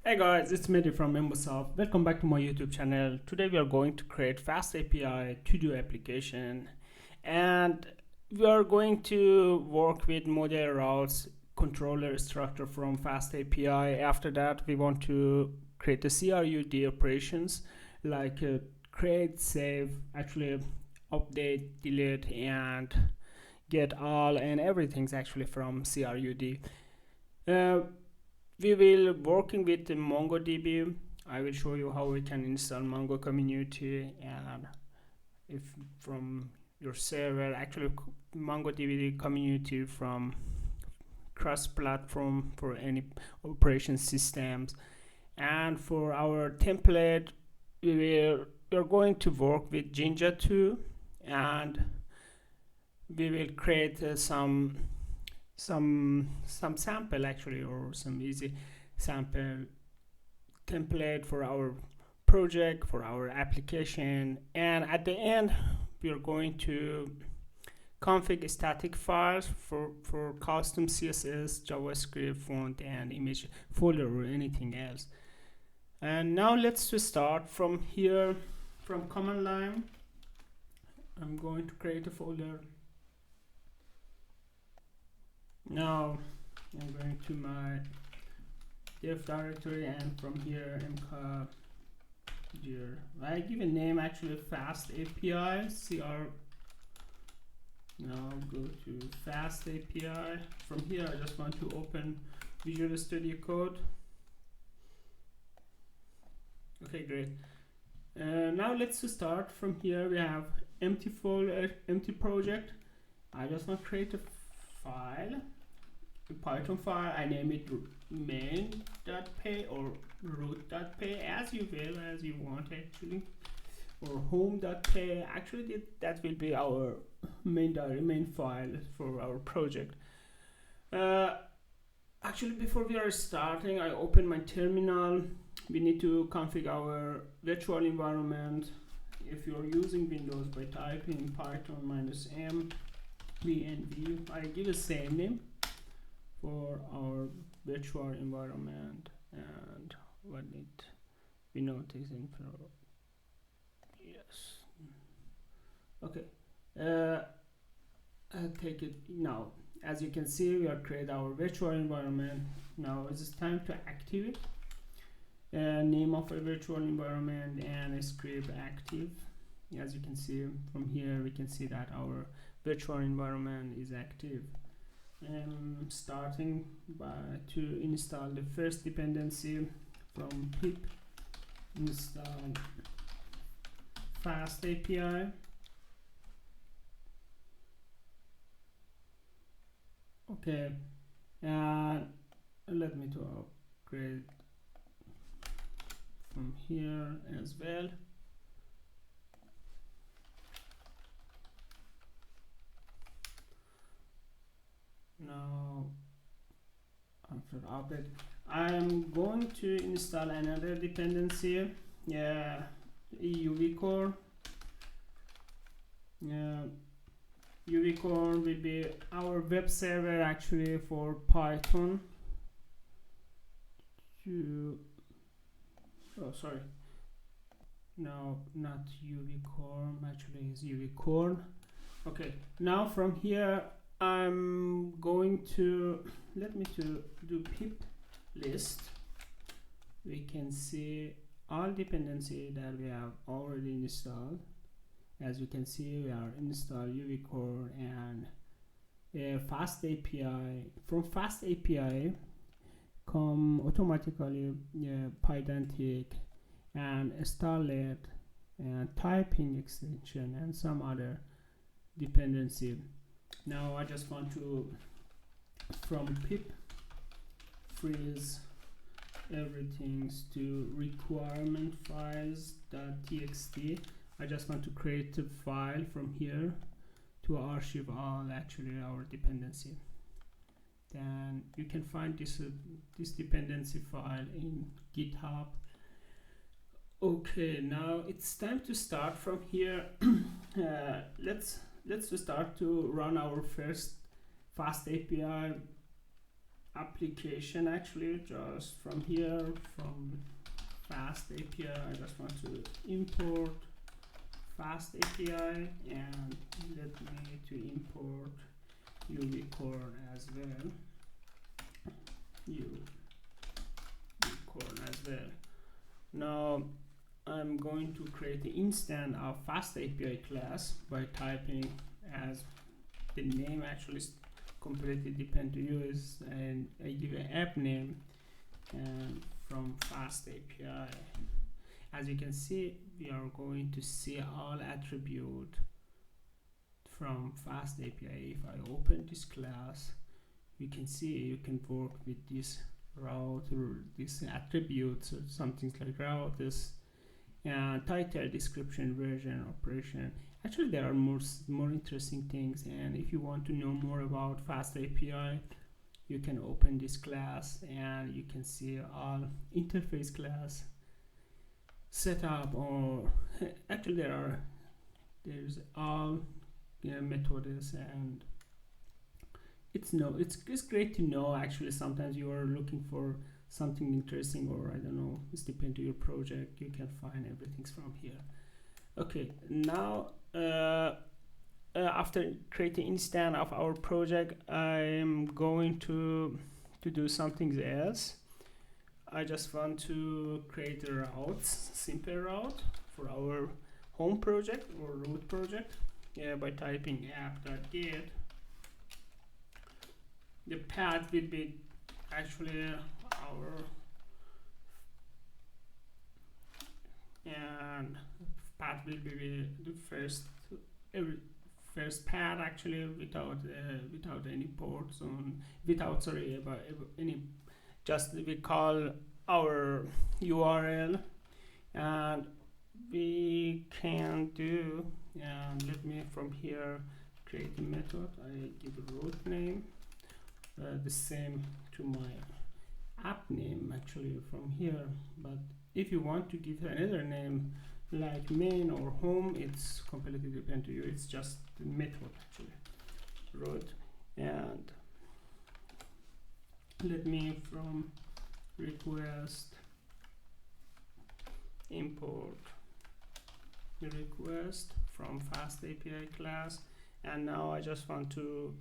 Hey guys, it's Mehdi from Microsoft. Welcome back to my YouTube channel. Today we are going to create FastAPI To-Do application, and we are going to work with model routes controller structure from FastAPI. After that, we want to create the CRUD operations like create, save, actually update, delete, and get all and everything's actually from CRUD. We will working with the MongoDB. I will show you how we can install Mongo community, and if from your server, actually MongoDB community from cross-platform for any operation systems. And for our template, we are going to work with Jinja 2, and we will create some sample actually, or some easy sample template for our project, for our application. And at the end, we are going to config static files for custom CSS, JavaScript, font, and image folder, or anything else. And now let's just start from here. From command line, I'm going to create a folder. Now I'm going to my dev directory, and from here I give a name actually FastAPI CR. Now go to FastAPI. From here I just want to open Visual Studio Code. Okay, great. Now let's start from here. We have empty folder, empty project. I just want to create a file, a Python file. I name it main.py or root.py, as you will, as you want actually, or home.py. Actually that will be our main file for our project. Actually, before we are starting, I open my terminal. We need to configure our virtual environment. If you're using Windows, by typing python -m vnv, I give the same name for our virtual environment, and what need we notice info. Yes. Okay. I'll take it now. As you can see, we have created our virtual environment. Now it's time to activate. Name of a virtual environment and a script active. As you can see from here, we can see that our virtual environment is active. Starting to install the first dependency from pip install FastAPI. Okay, and let me to upgrade from here as well. Now after update, I am going to install another dependency, UV core. UV core will be our web server actually for Python. No, not UV core, actually is UV core. Okay, now from here I'm going to do pip list. We can see all dependency that we have already installed. As you can see, we are installed UV core and FastAPI. From FastAPI come automatically Pydantic and Starlet and typing extension and some other dependency. Now I just want to, from pip freeze everything to requirement files.txt. I just want to create a file from here to archive all actually our dependency. Then you can find this dependency file in GitHub. Okay, now it's time to start from here. Let's start to run our first FastAPI application actually. Just from here, from FastAPI, I just want to import FastAPI, and let me to import UV core as well. UV core as well. Now I'm going to create an instance of FastAPI class by typing, as the name actually is completely depend to you, is, and I give an app name, and from FastAPI, as you can see, we are going to see all attribute from FastAPI. If I open this class, you can see you can work with this route or these attributes, or something like route, this title, description, version, operation. Actually, there are more interesting things, and if you want to know more about FastAPI, you can open this class and you can see all interface class setup, or actually there's all methods, and it's great to know. Actually, sometimes you are looking for something interesting, or I don't know, it's depend to your project, you can find everything from here. Okay, now after creating instance of our project, I'm going to do something else. I just want to create a route, simple route for our home project or root project, by typing app.get. The path will be actually our, and path will be the first path actually, without any ports on, without any, just we call our URL, and we can do, and let me from here create a method. I give a root name, the same to my app name actually from here, but if you want to give another name like main or home, it's completely depend to you. It's just the method actually, root. And let me from request import the request from FastAPI class, and now I just want to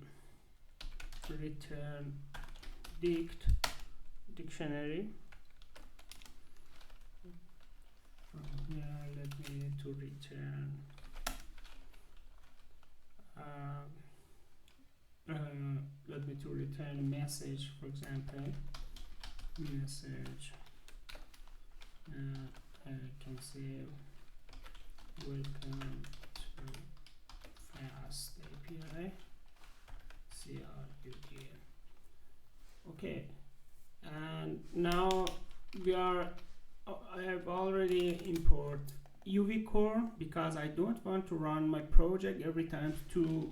return dictionary. From here, let me to return let me to return a message, for example, message, I can say welcome to FastAPI CRUD. Okay, and now I have already import UV core, because I don't want to run my project every time to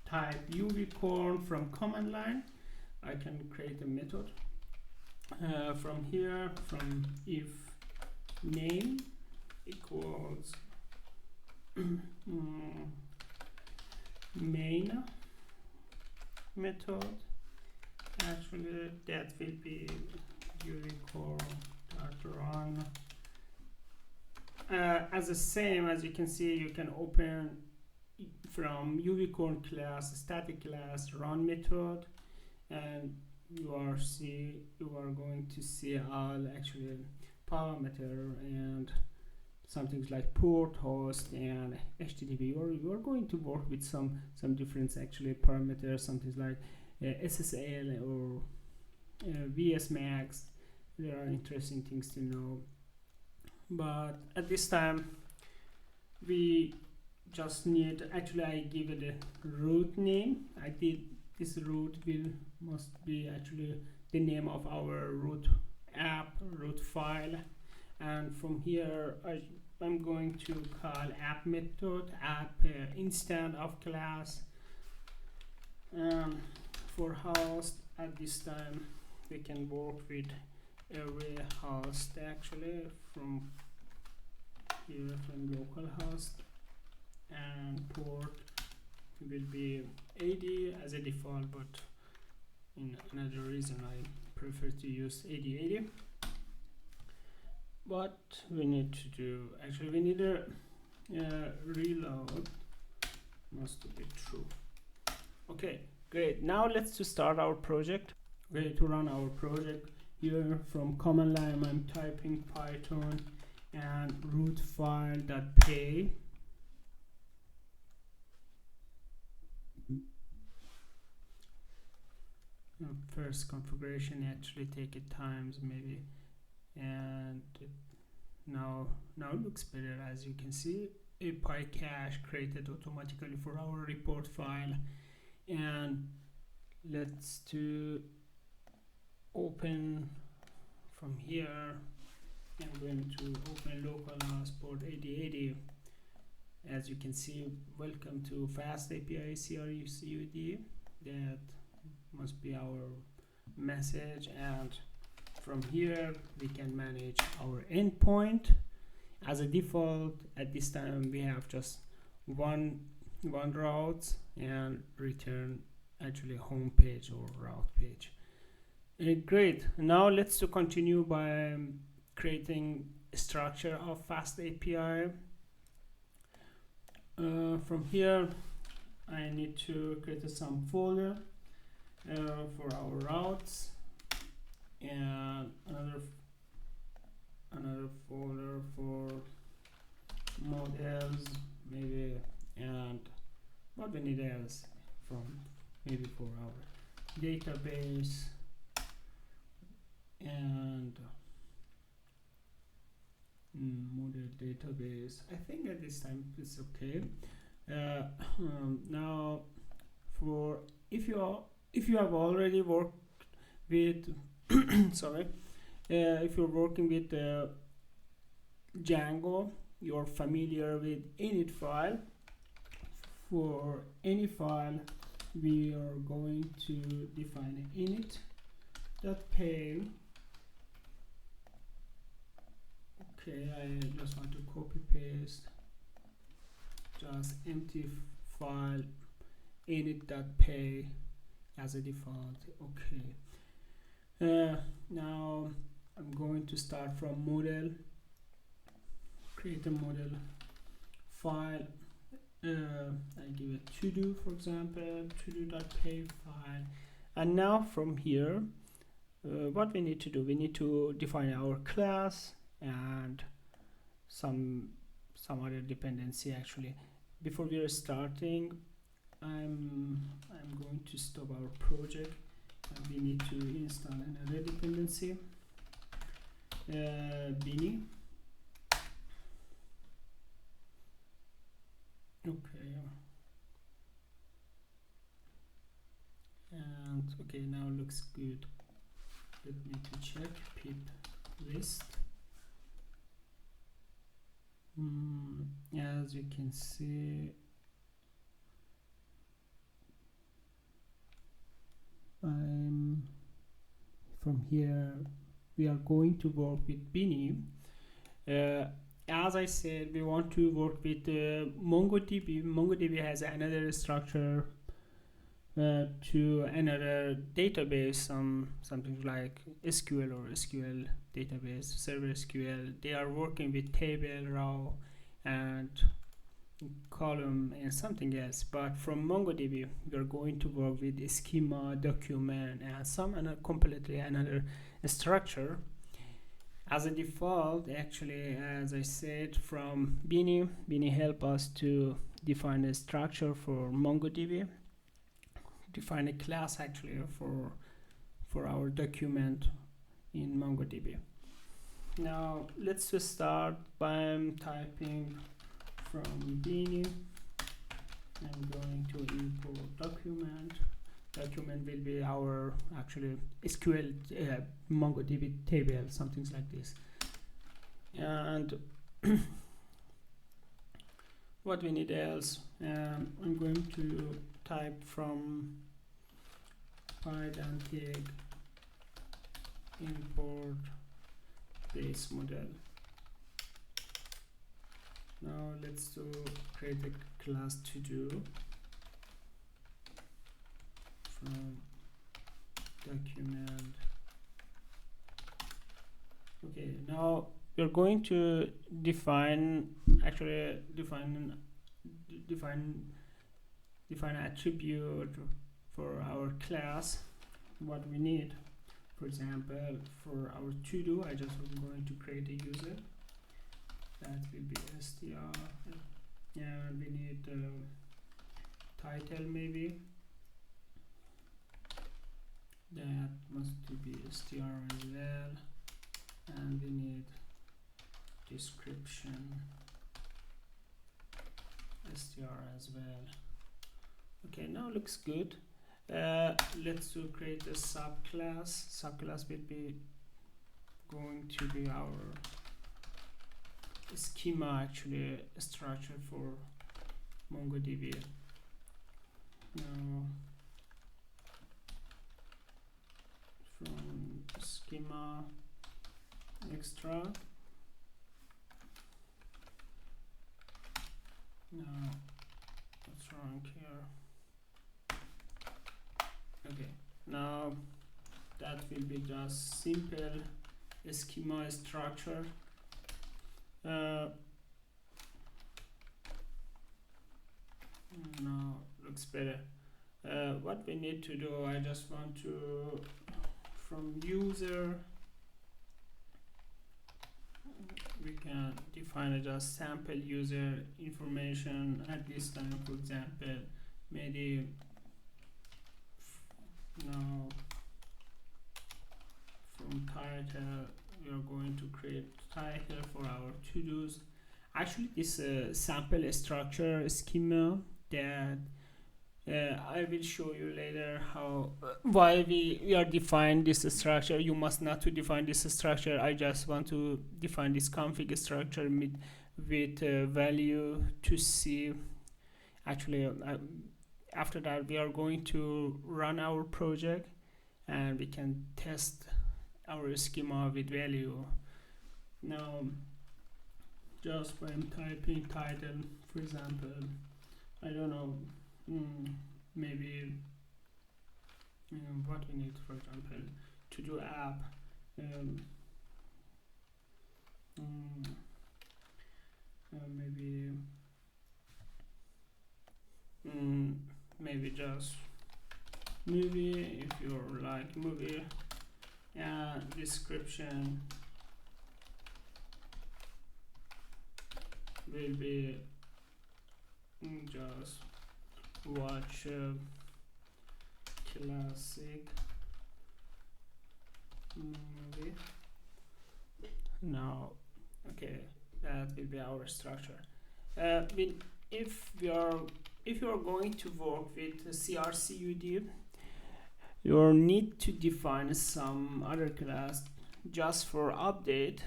type UV core from command line. I can create a method from here, from if name equals main method. Actually, that will be UV core run. As the same, as you can see, you can open from UV core class, static class, run method, and you are going to see all actually parameter and some things like port, host, and HTTP. You are going to work with some different actually parameters, some things like SSL or VSMax. There are interesting things to know, but at this time we just need, actually I give it a root name. I did this root must be actually the name of our root app, root file, and from here I'm going to call app method, app instance of class. For host, at this time we can work with every host actually, from here, from localhost, and port will be 80 as a default, but in another reason I prefer to use 8080. What we need to do, actually we need a reload, must be true. Okay, great. Now let's to start our project. Okay, to run our project, here from command line I'm typing Python and root file.py. First configuration actually take it times maybe, and now it looks better. As you can see, a py cache created automatically for our report file. And let's to open from here. I'm going to open localhost port 8080. As you can see, welcome to FastAPI CRD. That must be our message, and from here we can manage our endpoint. As a default, at this time we have just one route and return actually home page or route page. Great. Now let's to continue by creating a structure of FastAPI. From here I need to create some folder for our routes, and another folder for models maybe, and what we need else from maybe for our database, and model database. I think at this time it's okay. Now for if you have already worked with sorry, if you're working with Django, you're familiar with init file. For any file, we are going to define init.py. Okay, I just want to copy paste just empty file init.py as a default. Okay. Now I'm going to start from model, create a model file. I give it to do, for example, to-do.py file. And now from here, what we need to do, we need to define our class and some other dependency. Actually, before we are starting, I'm going to stop our project. We need to install another dependency, Bini. Okay, and okay, now looks good. Let me to check pip list. As you can see, from here we are going to work with Bini. As I said, we want to work with MongoDB. MongoDB has another structure to another database, something like SQL or SQL database, server SQL. They are working with table, row, and column, and something else. But from MongoDB, we are going to work with schema, document, and some completely another structure. As a default, actually, as I said, from Bini help us to define a structure for MongoDB, define a class actually for our document in MongoDB. Now let's just start by typing from Bini. I'm going to import document. Document will be our actually SQL MongoDB table, something like this. And what we need else, I'm going to type from Python tag import base model. Now let's create a class to do from document. Okay, now we're going to define attribute for our class what we need. For example, for our to do, I just am going to create a user that will be str, and we need title maybe that must be str as well, and we need description str as well. Okay, now looks good. Let's create a subclass. Subclass will be going to be our schema, actually structure for MongoDB. Now from schema extra. Now what's wrong here? Okay, now that will be just simple schema structure. Now looks better. What we need to do, I just want to from user we can define a just sample user information at this time. For example, maybe now from title we are going to create title for our to-dos. Actually, this sample structure schema that I will show you later how why we are define this structure. You must not to define this structure. I just want to define this config structure with value to see. Actually, after that we are going to run our project and we can test our schema with value. Now just when typing title, for example, I don't know, maybe what we need, for example, to do app, maybe just movie if you like movie, and description will be just watch classic movie. Now okay, that will be our structure. If you are going to work with CRCUD, you need to define some other class just for update,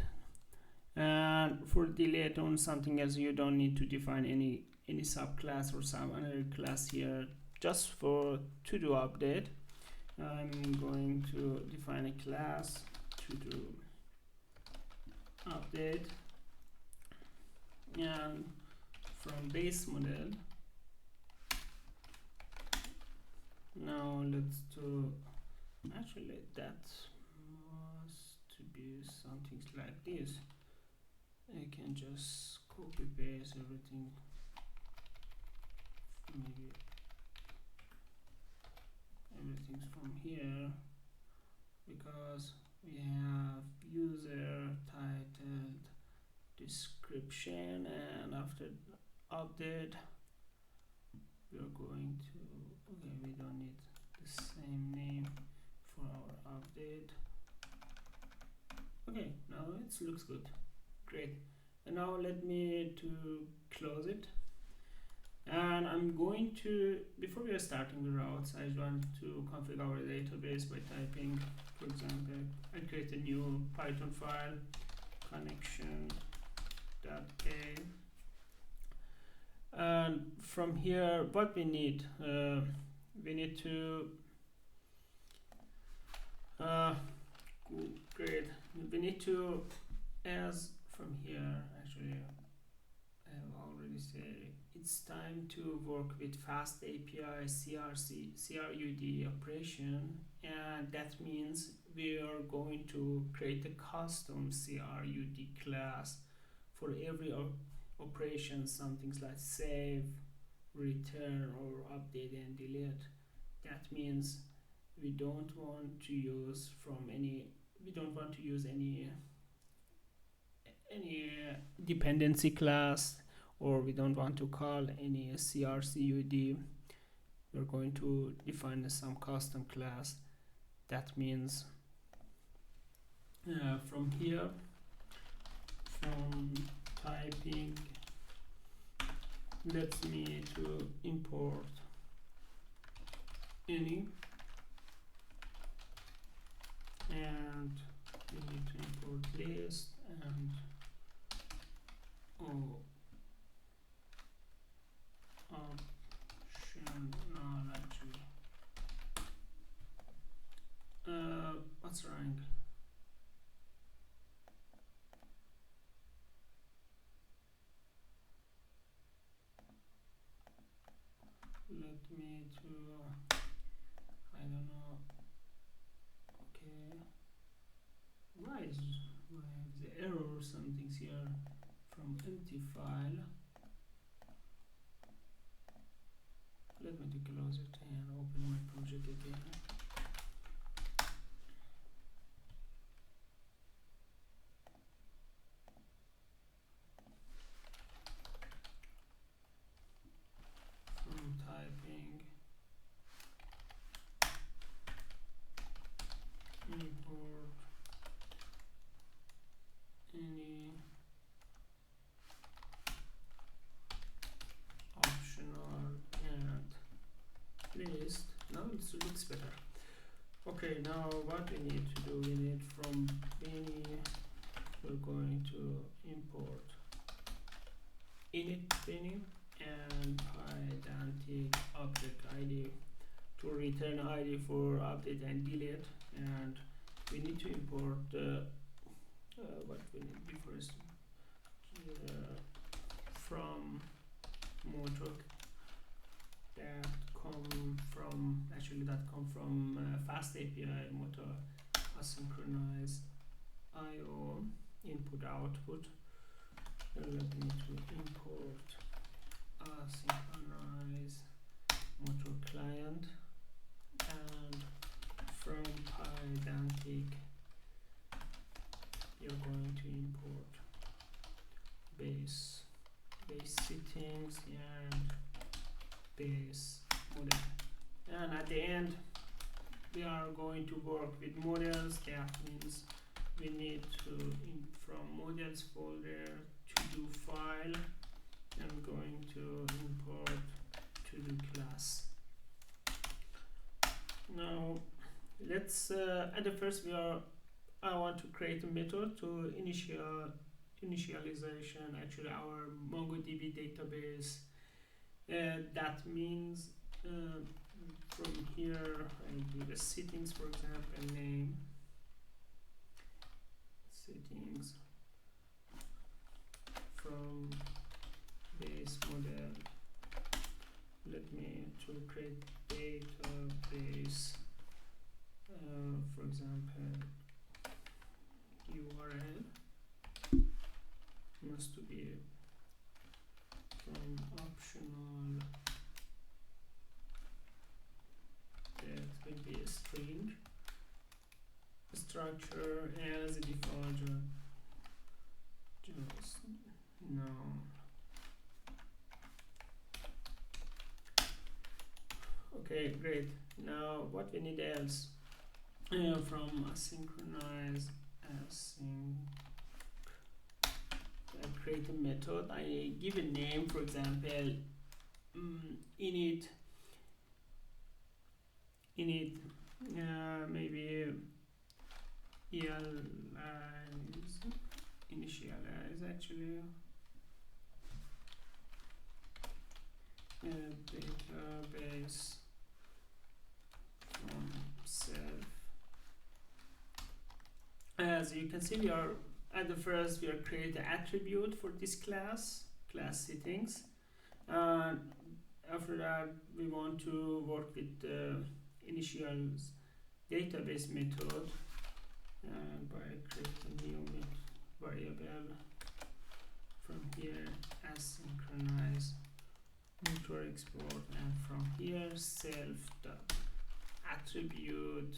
and for delete on something else you don't need to define any subclass or some other class here. Just for to do update, I'm going to define a class to do update, and from base model now let's do, actually that must be something like this. I can just copy paste everything, maybe everything's from here, because we have user, title, description, and after update we are going to, okay, we don't need the same name for our update. Okay, now it looks good. Great. And now let me to close it, and I'm going to, before we are starting the routes, I want to configure our database by typing, for example, I create a new Python file, connection.a, and from here what we need, we need to great, we need to, as from here, actually I have already said it's time to work with FastAPI CRUD operation, and that means we are going to create a custom CRUD class for every operation, some things like save, return, or update and delete. That means we don't want to use any dependency class, or we don't want to call any CRCUD. We're going to define some custom class. That means from here, from typing, lets me to import any, and we need to import list and optional actually. What's wrong? Let me to, I don't know. Okay, why is the error or something's here from empty file? Let me to close it and open my project again. From typing, import any optional and list. Now it looks better. Okay, now what we need to do, we need from any, we're going to import init menu and identic object ID to return ID for update and delete, and we need to import what we need before is from motor that come from FastAPI motor asynchronized IO input output. Let me to import asynchronized motor client, and from identic you're going to import base settings and base model, and at the end we are going to work with models. That means we need to from models folder to do file, I'm going to import to do class. Now let's at the first I want to create a method to initialization actually our MongoDB database. That means from here I do the settings, for example, name settings, from base model, let me to create database, for example URL must be from optional, that will be a string, structure as a default just no. Okay, great. Now what we need else, from asynchronized create a method. I give a name, for example, init maybe initialize actually database from self. As you can see, we are at the first we are create an attribute for this class settings, after that we want to work with the initials database method, and by creating new variable from here asynchronous mutual export, and from here self dot attribute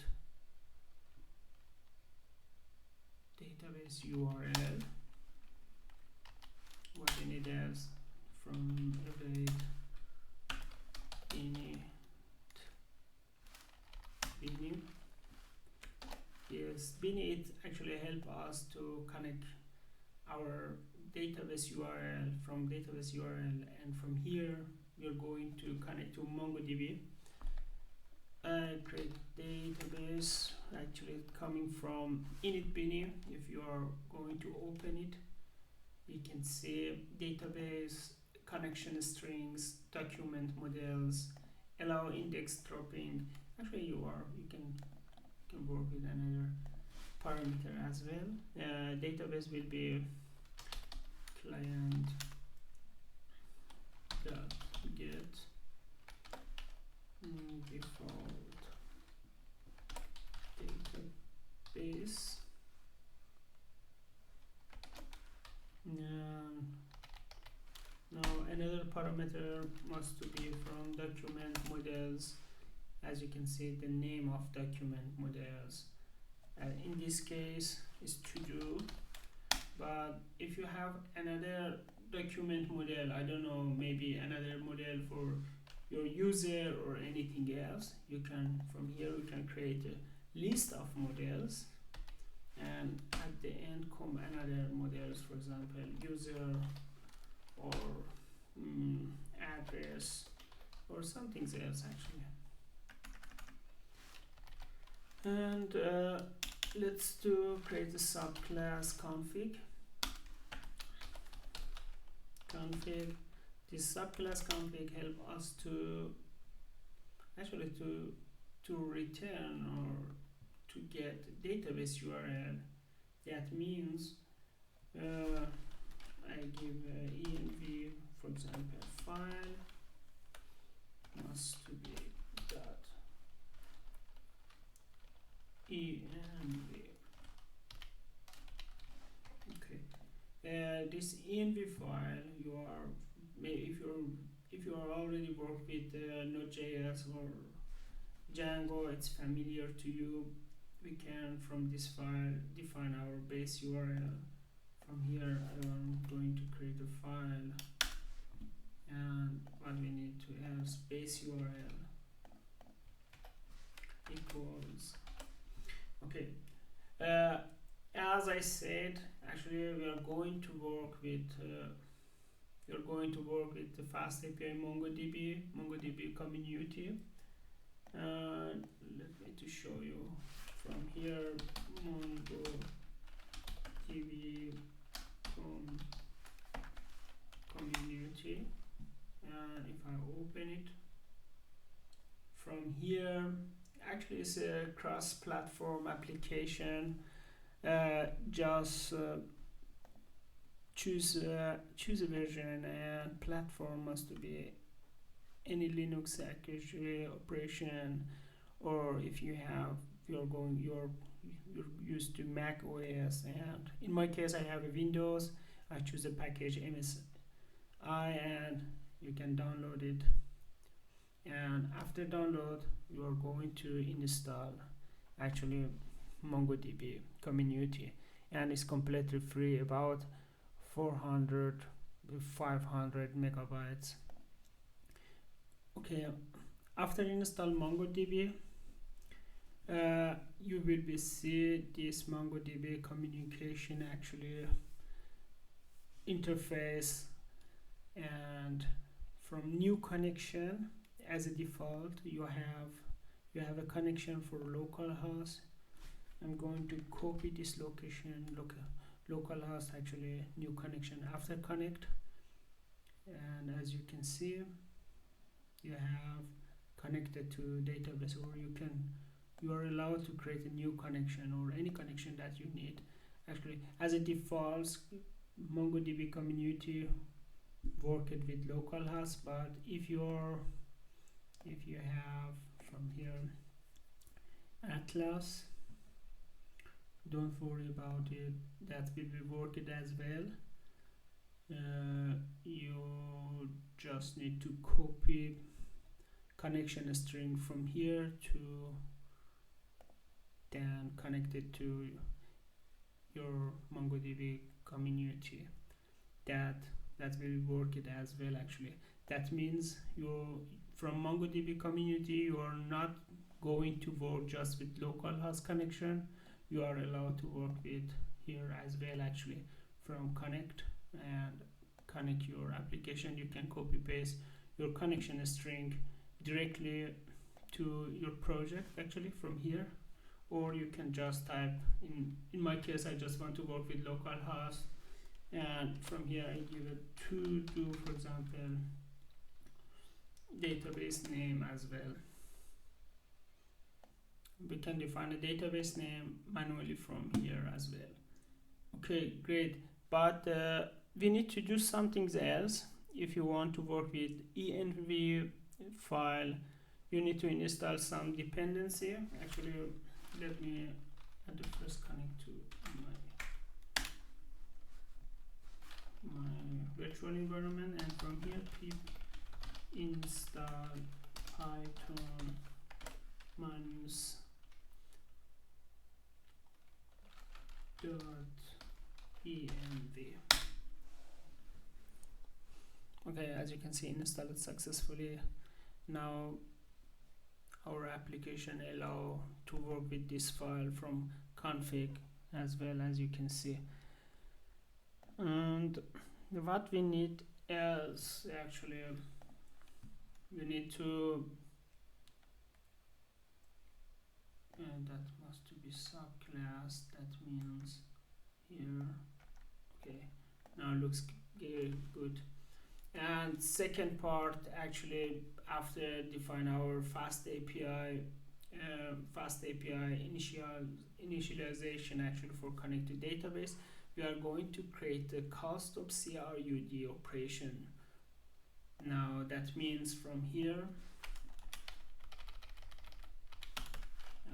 database URL. What we need is from await init beanie. Yes, beanie it actually help us to connect our database URL from database URL, and from here we are going to connect to MongoDB. Create database actually coming from init beanie. If you are going to open it, you can see database connection strings, document models, allow index dropping. Actually you can work with another parameter as well. Database will be client dot get default database. Now another parameter must to be from document models. As you can see, the name of document models in this case is to do, but if you have another document model, I don't know, maybe another model for your user or anything else, you can from here you can create a list of models, and at the end come another models, for example user or address or something else actually. And let's create a subclass config. This subclass config help us to actually to return or to get database URL. That means I give env, for example, file must to be dot env. Okay, this env file, you are if you are already work with Node.js or Django, it's familiar to you. We can from this file define our base URL. From here I'm going to create a file, and what we need to have base URL equals. Okay, as I said, actually we are going to work with the FastAPI MongoDB community. Let me to show you from here MongoDB community, and if I open it from here, actually it's a cross-platform application. Just choose a version, and platform must be any Linux actually operation, or if you're used to Mac OS, and in my case I have a Windows, I choose a package MSI, and you can download it, and after download you are going to install actually MongoDB community, and it's completely free, about 400 to 500 megabytes. Okay, after install MongoDB, you will be see this MongoDB communication actually interface, and from new connection, as a default you have a connection for localhost. I'm going to copy this location, localhost actually new connection after connect, and as you can see you have connected to database, or you are allowed to create a new connection or any connection that you need. Actually, as a default, MongoDB community worked with localhost, but if you have from here, Atlas. Don't worry about it, that will be worked as well. You just need to copy connection string from here to then connect it to your MongoDB community. That will work it as well actually. That means you from MongoDB community you are not going to work just with localhost connection, you are allowed to work with here as well actually. From connect and connect your application, you can copy paste your connection string directly to your project actually from here, or you can just type in my case I just want to work with localhost, and from here I give it to do, for example, database name as well. We can define a database name manually from here as well. Okay, great, but we need to do something else. If you want to work with env file, you need to install some dependency. Actually, let me at the first connect to my virtual environment, and from here pip install python minus .env. Okay, as you can see, installed it successfully. Now our application allow to work with this file from config as well, as you can see. And what we need is actually we need to that must to be subclass, that means here. Okay, now it looks good. And second part, actually after define our FastAPI initialization actually for connect to database, we are going to create the custom CRUD operation. Now that means from here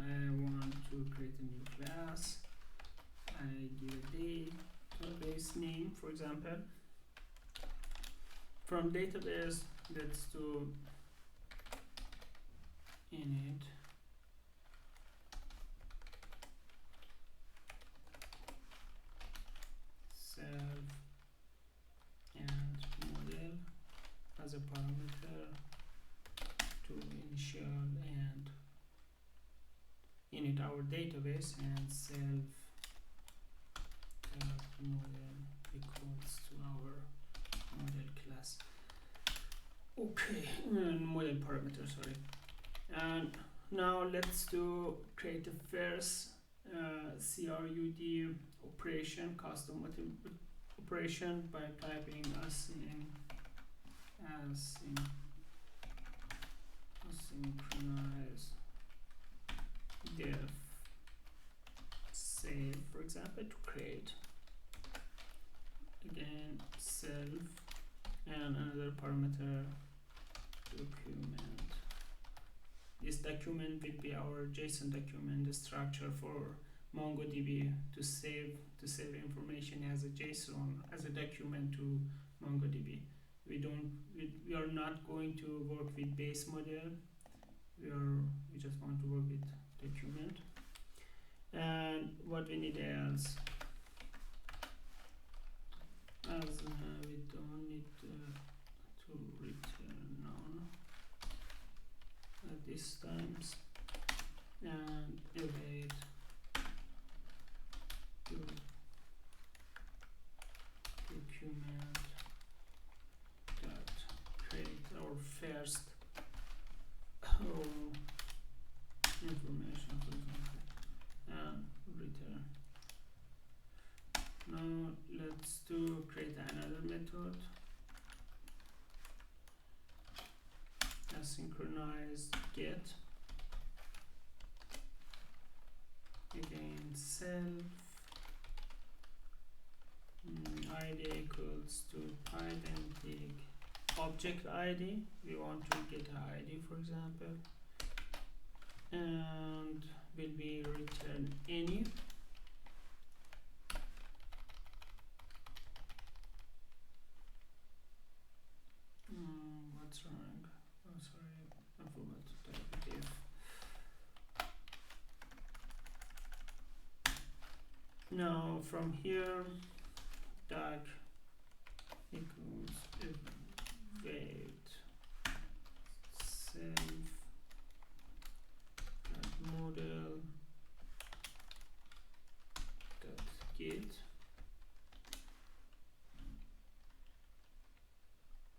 I want to create a new class. I give a database name, for example. From database, let's do init self and model as a parameter to initial and init our database, and self model equals to our model class. Okay, model parameter, sorry. And now let's do create the first CRUD operation, custom operation, by typing asynchronize def save, for example, to create. Again, self and another parameter document. This document will be our JSON document, the structure for MongoDB to save information as a JSON, as a document to MongoDB. We are not going to work with base model. We just want to work with document. And what we need else, as we don't need to return none at this times, and await document that create our first information, for example, and return. Now let's create another method, asynchronize get. Again, self id equals to identic object id. We want to get an id, for example, and will be return any. What's wrong? Oh, sorry, I forgot to type it. If now from here, tag equals wait self model dot get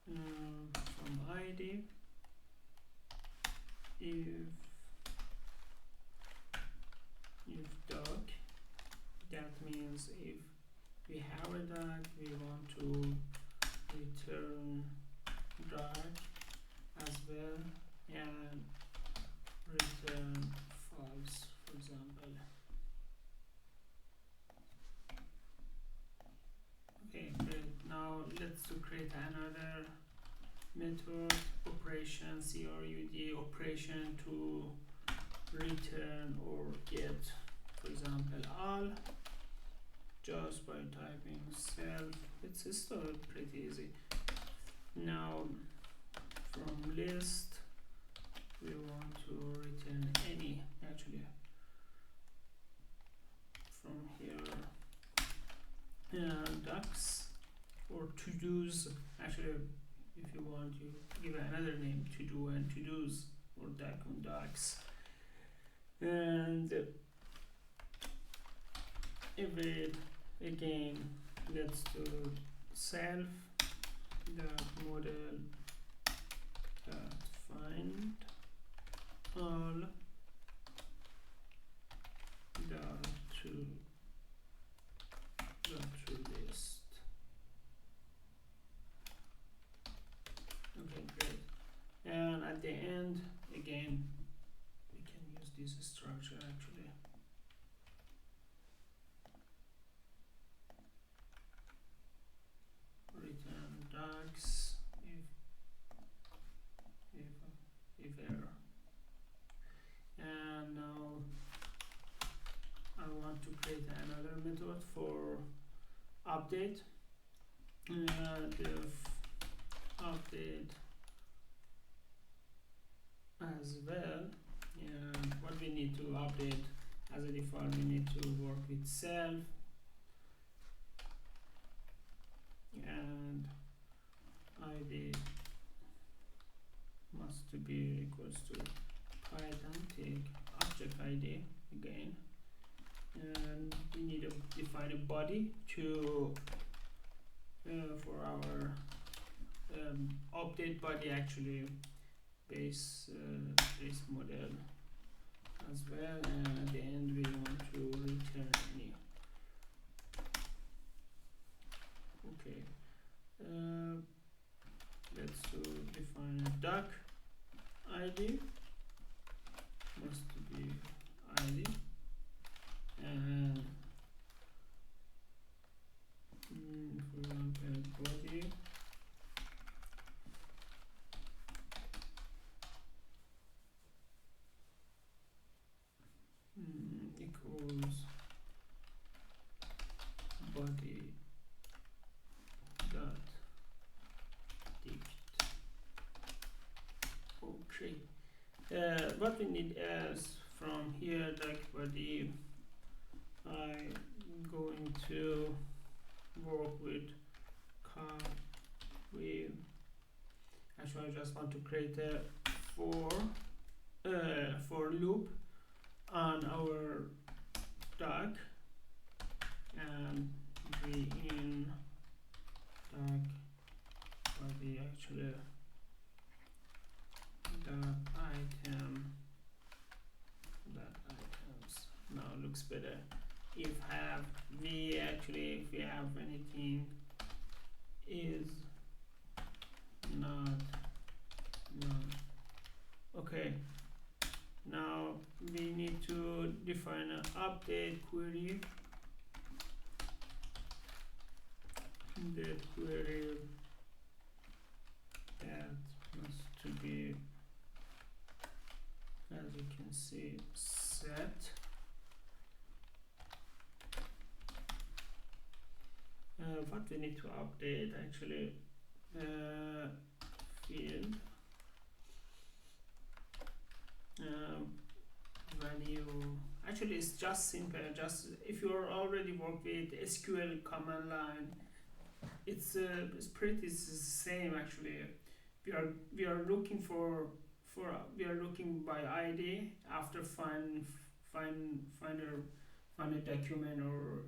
from ID if doc, that means if we have a doc, we want to return doc as well and return false, for example. Okay, great. Now let's create another method, operation CRUD operation to return or get, for example, all, just by typing self. It's still pretty easy. Now from list we want to return any, actually from here docs or to-dos. Actually, if you want, you give another name, to-do and to-dos, or doc and docs. And every again, let's do self dot model dot find all dot to list. Okay, great. And at the end, again, we can use this structure actually. Return docs if error. And now I want to create another method for update, and if update as well. And what we need to update as a default, we need to work with self and ID must be equals to Python take object ID again, and we need to define a body to for our update body, actually base model as well, and at the end we want to return any. Okay, let's define a doc ID must be ID, and for example body equals body dot dict. Okay, what we need is from here doc body, I'm going to work with actually I just want to create a for loop on our doc, and we in doc body actually items. Now looks better. If we have anything is not none. Okay, now we need to define an update query. The query that must to be, as you can see, set what we need to update actually, field value. Actually it's just simple, just if you are already work with SQL command line, it's pretty same actually. We are looking for we are looking by ID. After find a document or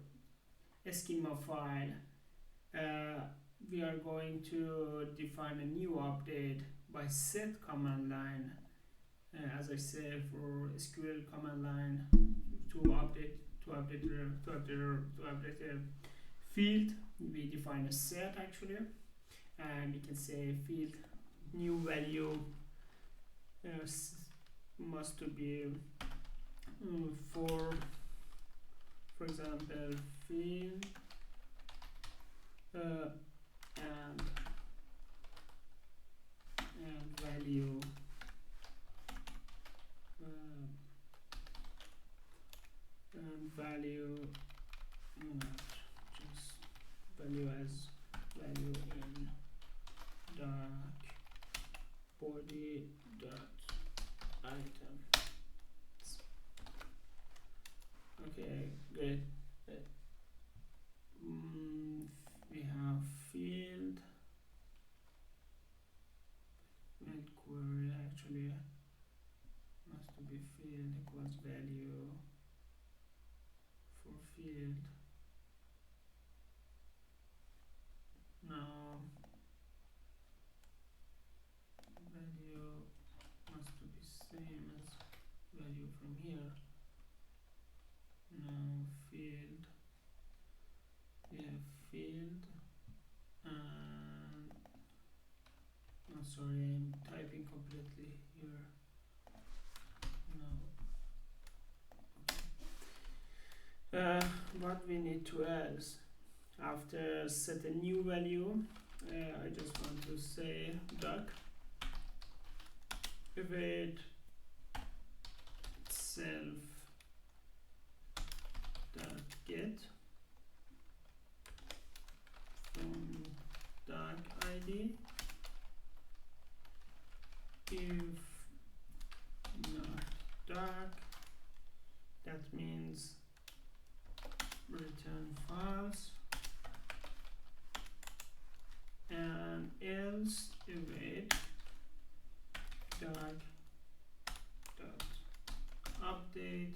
a schema file, we are going to define a new update by set command line, as I said, for SQL command line to update a field. We define a set actually, and we can say field new value must to be for example field and value and value just value as value in dark body dot item. Okay, great. We have field and query actually must be field equals value for field. Now value must be same as value from here. Now field, we have field and oh sorry, I'm typing completely here. Now what we need to add after set a new value, I just want to say duck await self dot get from duck id. If not duck, that means return false, and else await duck dot update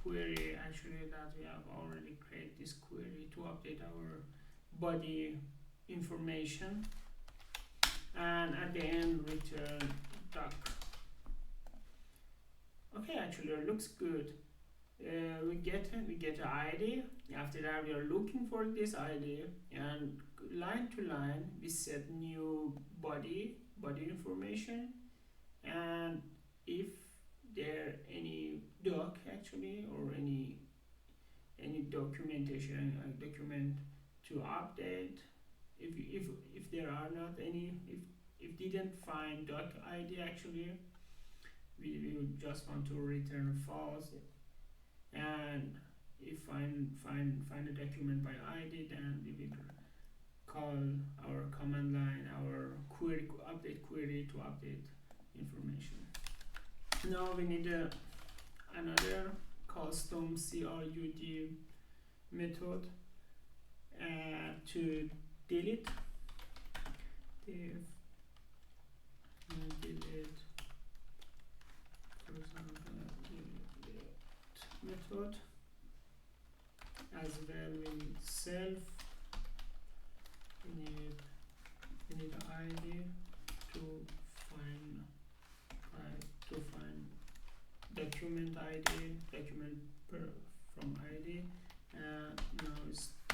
query. Actually that we have already created this query to update our body information, and at the end return duck. Okay, actually it looks good. We get an ID. After that we are looking for this ID, and line to line we set new body information, and if there any doc actually or any documentation document to update. If there are not any, if didn't find doc ID actually, we would just want to return false. And if find a document by ID, then we will call our command line, our query update query to update information. Now we need another custom CRUD method to delete delete, for example, delete method. As well we need self, we need ID to find document ID, document from ID. Now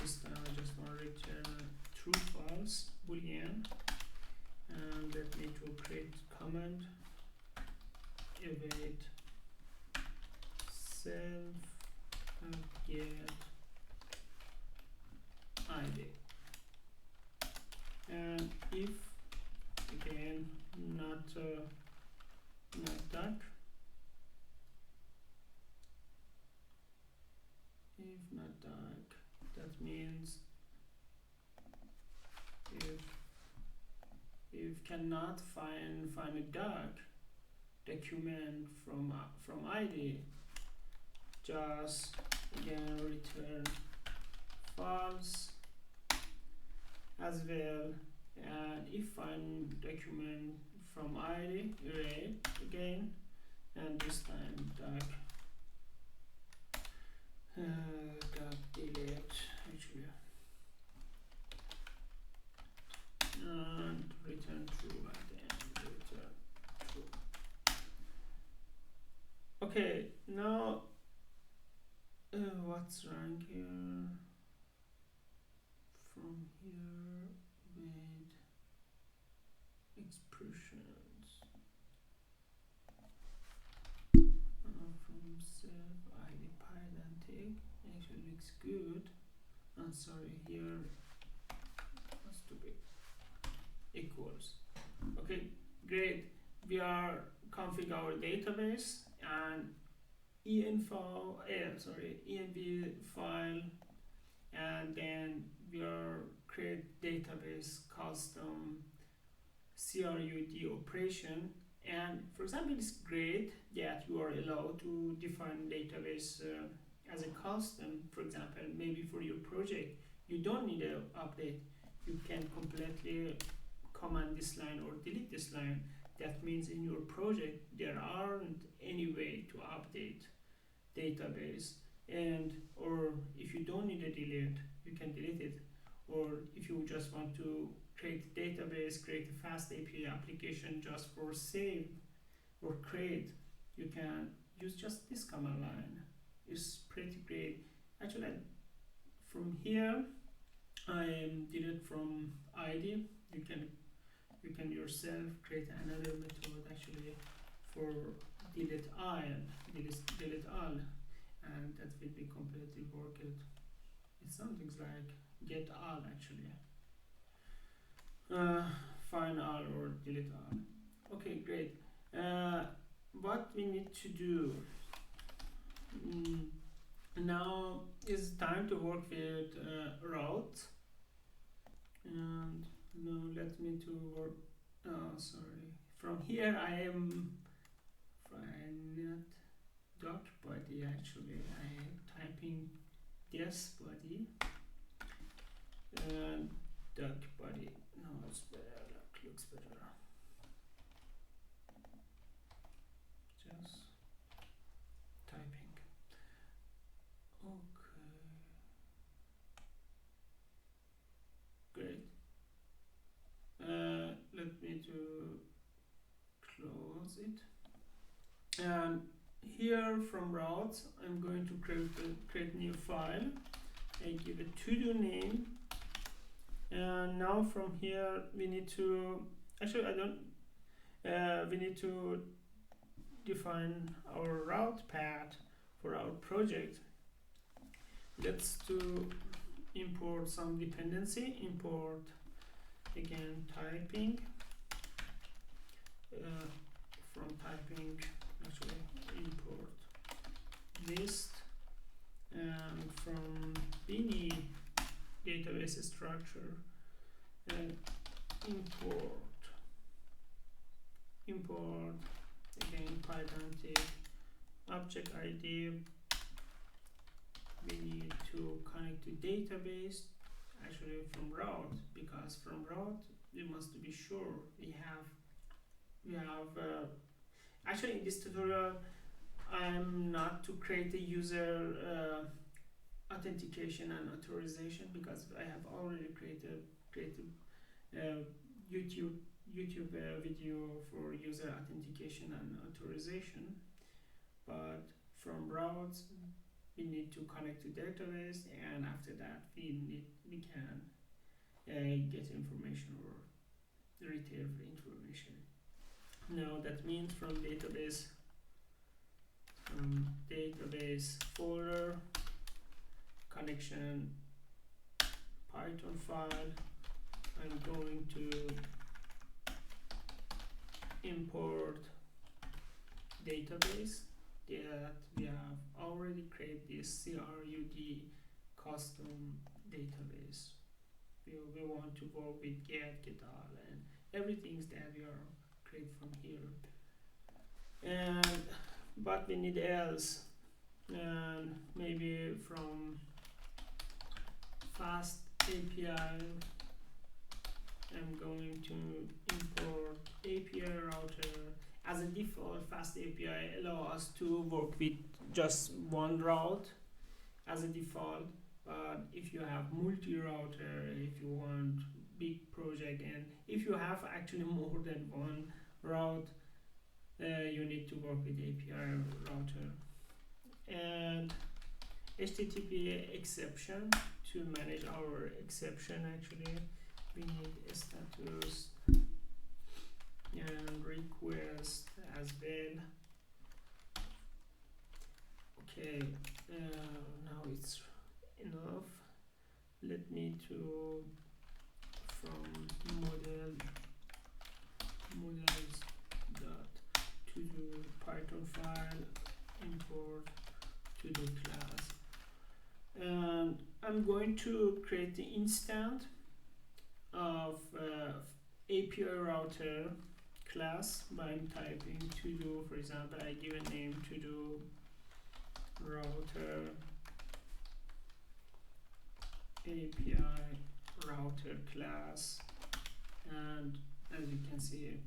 this time I just want to return true false boolean, and let me to create command await self get ID. if again not that, if not that means if cannot find a document from ID, just again return false as well. And if find document from ID, array again, and this time doc delete actually, and return true at the end, return true. Okay, now what's wrong here? From here with expressions, from self ID Python tag actually looks good. I'm sorry, here has to be equals. Okay, great. We are config our database and env file, and then we are create database custom CRUD operation. And for example, it's great that you are allowed to define database as a custom. For example, maybe for your project you don't need an update, you can completely command this line or delete this line. That means in your project there aren't any way to update database, and or if you don't need a delete, you can delete it. Or if you just want to create database, create a FastAPI application just for save or create, you can use just this command line. It's pretty great. Actually, from here I am delete from ID. You can yourself create another method actually for delete all, and that will be completely worked. It's something like get all actually. Find all or delete all. Okay, great. What we need to do now is time to work with route. And now let me to work. Sorry. From here I am not doc body actually. I am typing this body and doc body. No, it's better. That looks better. Just typing. Okay. Great. Let me to close it. And here from routes, I'm going to create new file. I give it to-do name. And now from here we need to we need to define our route path for our project. Let's do import some dependency. Import again typing. From typing actually import list, and from Bini database structure import again Python tag object ID. We need to connect to database actually from route, because from route we must be sure we have actually in this tutorial I'm not to create a user authentication and authorization, because I have already created YouTube video for user authentication and authorization. But from routes we need to connect to database, and after that we can get information or retrieve information. Now that means from database folder connection Python file I'm going to import database that we have already created this CRUD custom database. We want to work with get all, and everything that we are create from here. And but we need else, and maybe from FastAPI I'm going to import API router. As a default, FastAPI allows us to work with just one route as a default, but if you have multi-router, if you want big project, and if you have actually more than one route, you need to work with API router. And HTTP exception, to manage our exception, actually we need a status and request as well. Okay, now it's enough. Let me to from models dot to do Python file import to the class, and I'm going to create the instance of API router class by typing to do. For example, I give a name to do router API router class, and as you can see,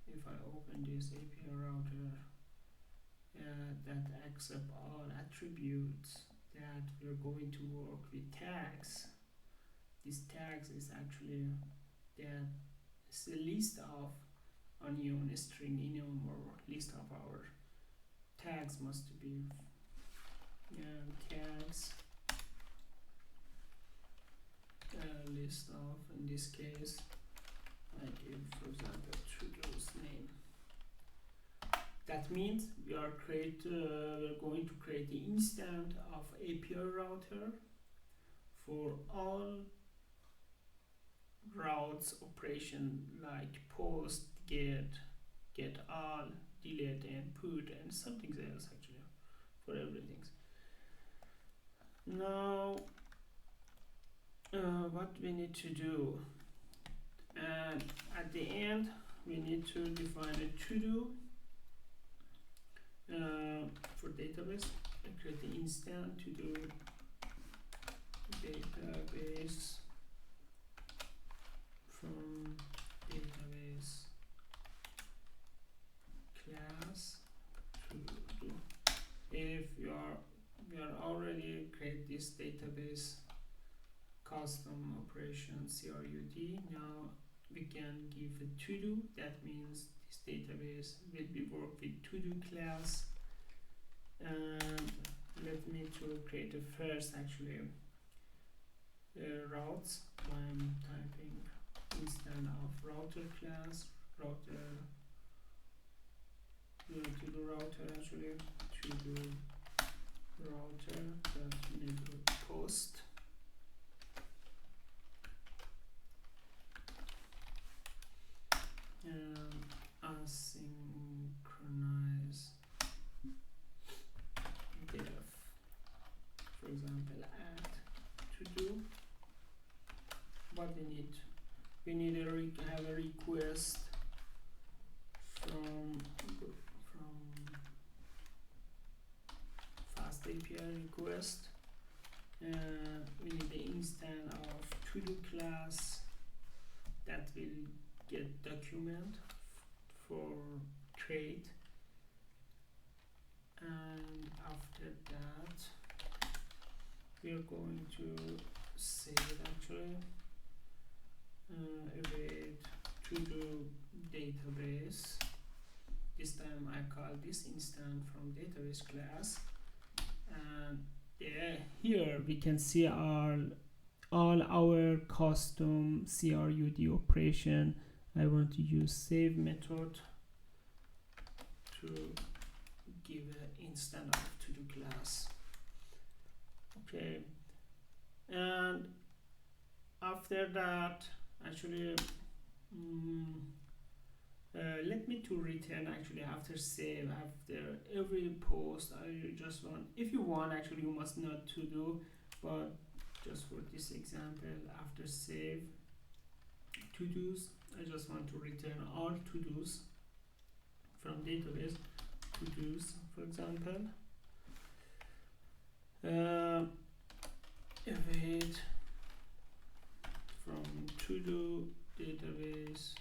if I open this API router, that accept all attributes, that we're going to work with tags. This tags is actually that is a list of onion string enum, or list of our tags must be tags list of, in this case I give, for example, Trudeau's name. That means we are going to create the instance of API router for all routes operation like post, get all, delete, and put, and something else actually for everything. Now what we need to do, and at the end we need to define a to do for database, and create the instance to do database from database class to do. If we are already create this database custom operation CRUD, now we can give a to do. That means this database will be work with to do class. And let me to create a first actually routes. I'm typing instance of router class, router to do router actually to do router that post, asynchronize def, for example, add to do. What we need have a request from FastAPI request, and we need the instance of to do class that will get document for create, and after that we are going to save actually await to do database. This time I call this instance from database class, and here we can see all our custom CRUD operation. I want to use save method to give an instance of to do class. Okay, and after that actually let me to return actually after save, after every post. I just want, if you want actually you must not to do, but just for this example, after save to-dos, I just want to return all to-dos from database. To-dos, for example, evade from to-do database,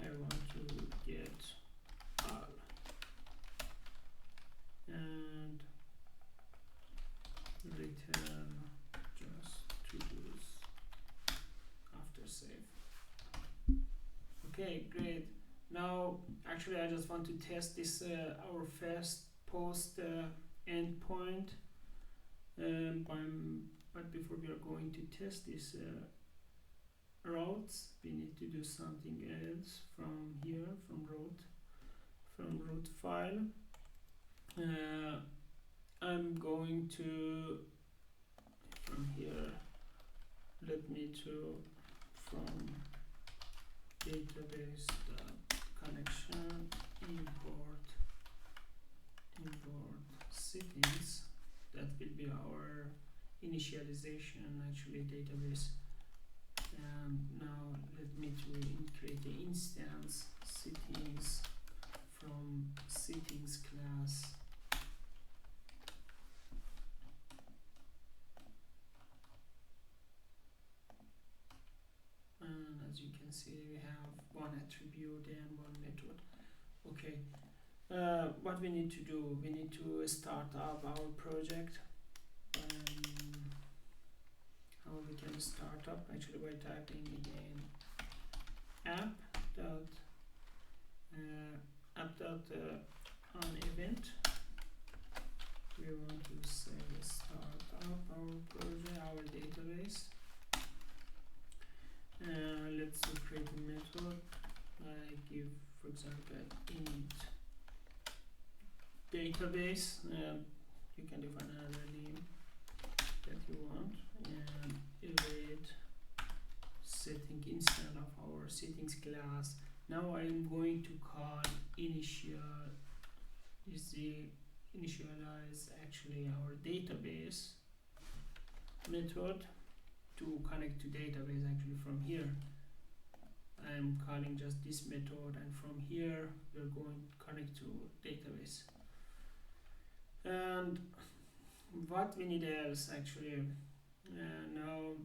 I want to get all, and return just to-dos after save. Okay, great. Now actually I just want to test this our first post endpoint, but before we are going to test this routes, we need to do something else from here, from route file. I'm going to, from here, let me to from database connection import settings. That will be our initialization actually database. And now let me to create the instance settings from settings class. And as you can see, we have one attribute and one method. Okay, what we need to do, we need to start up our project. How we can start up actually by typing again on event. We want to say start up our project, our database. Let's create a method. I give, for example, int database. You can define another name that you want, and evade setting instead of our settings class. Now I am going to call initialize actually our database method to connect to database. Actually from here I am calling just this method, and from here we're going to connect to database. And what we need else actually, now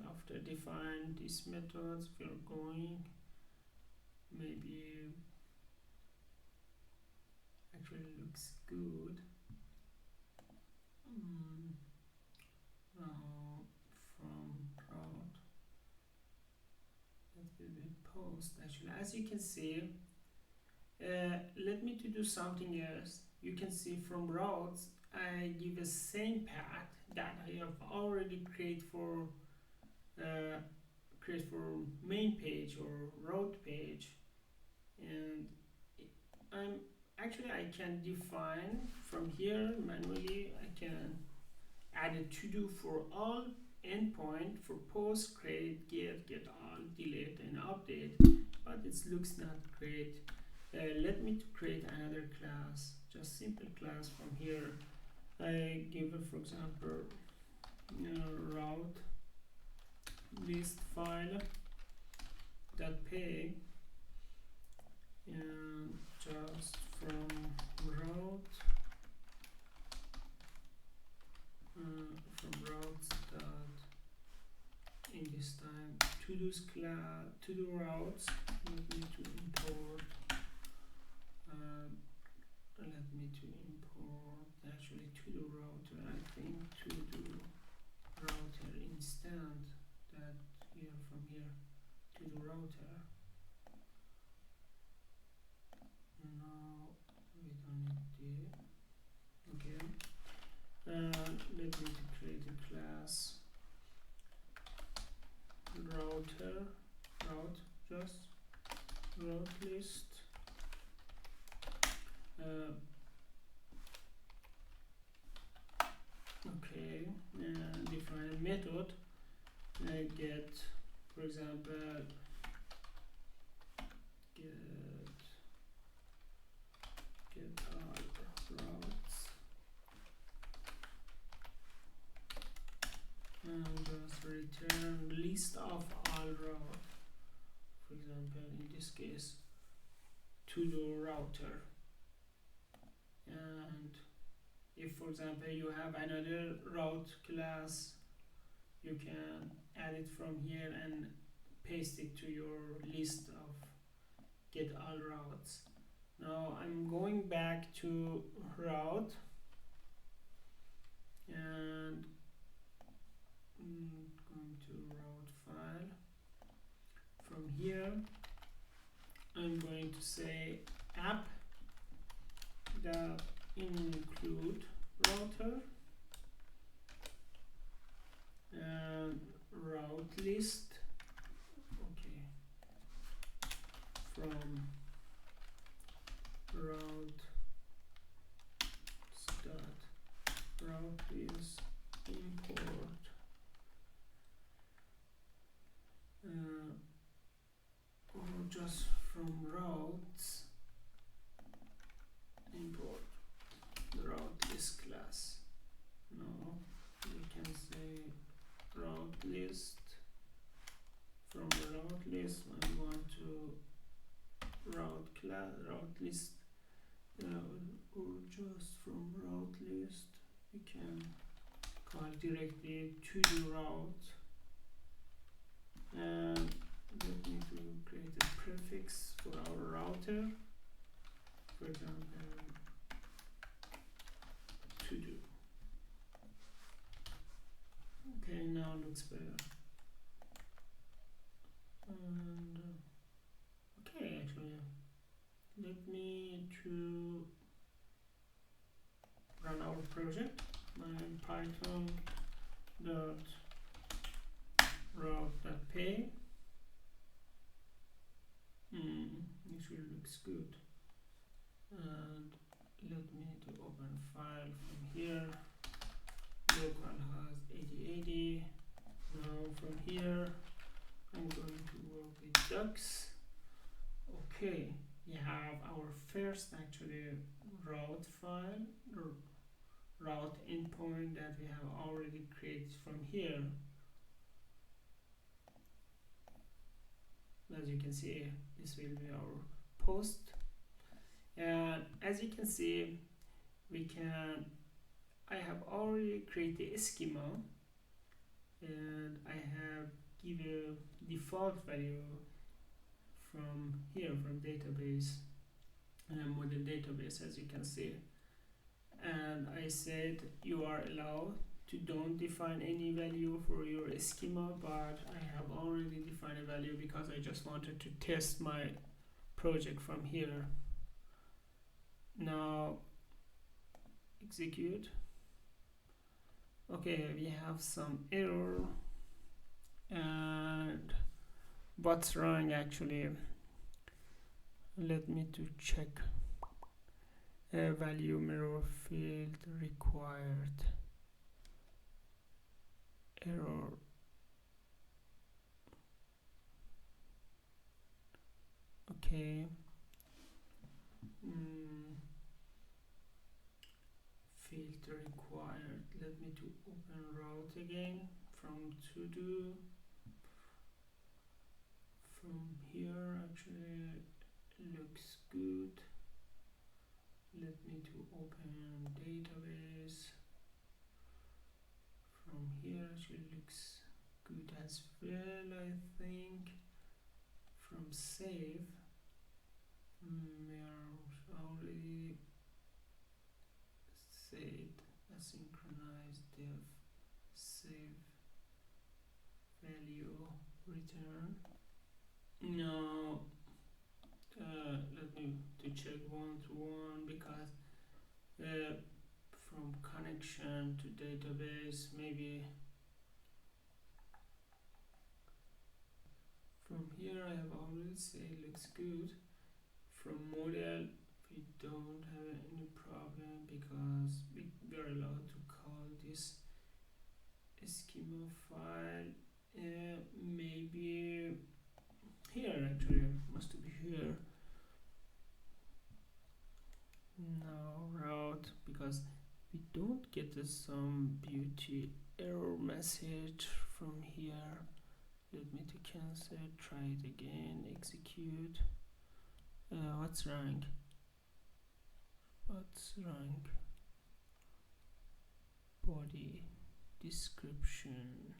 after define these methods, we're going maybe actually looks good. Now from route, that will be post actually. As you can see, let me to do something else. You can see from routes I give a same path that I have already created for main page or route page, and I can define from here manually. I can add a to do for all endpoint for post, create, get all, delete and update, but it looks not great. Let me to create another class, just simple class. From here I give it, for example, route list file that pay, and just from route dot in this time to-dos class, to-do routes. Let me to import actually to-do router. I think to-do router instant that here from here to-do router. Now we don't need the, okay. Let me to create a class route, just route list. Okay, define a method, get for example, get all routes, and just return list of all routes. For example, in this case, to-do router. And if, for example, you have another route class, you can add it from here and paste it to your list of get all routes. Now I'm going back to route and going to route file. From here I'm going to say app that include router and route list. Okay, from route list import or just from routes import the route list class. No, we can say route list. From the route list I want to route list, or just from route list we can call directly to the route, and let me to create a prefix for our router, for example to do. Okay, now looks better. And okay, actually let me to run our project. My python dot route.py. Actually looks good. And let me to open file from here. Localhost 8080. Now from here I'm going to work with ducks. Okay, we have our first actually route file or route endpoint that we have already created from here. As you can see, this will be our post, and as you can see, I have already created a schema, and I have given default value from here, from database, model database, as you can see, and I said you are allowed to don't define any value for your schema, but I have already defined a value because I just wanted to test my project from here. Now execute. Okay, we have some error, and what's wrong actually? Let me to check. Value mirror field required. Error. Okay. Filter required. Let me to open route again from to do. From here actually looks good. Let me to open database. From here actually looks good as well, I think. From save, we are already saved asynchronized dev save value return. Now let me to check one-to-one because from connection to database, maybe from here I have already said looks good. From model we don't have any problem because we are allowed to call this schema file. Maybe because we don't get some beauty error message from here. Let me to cancel, try it again, execute. What's wrong? Body description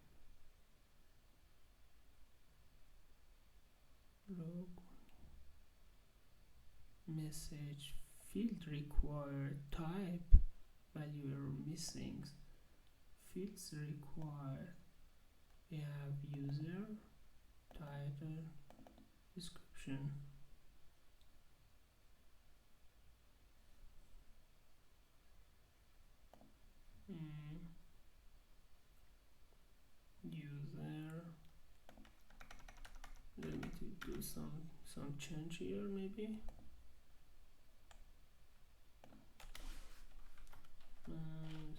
log message field required type value error missing. Fields required, we have user, title, description. User, let me do some change here maybe. And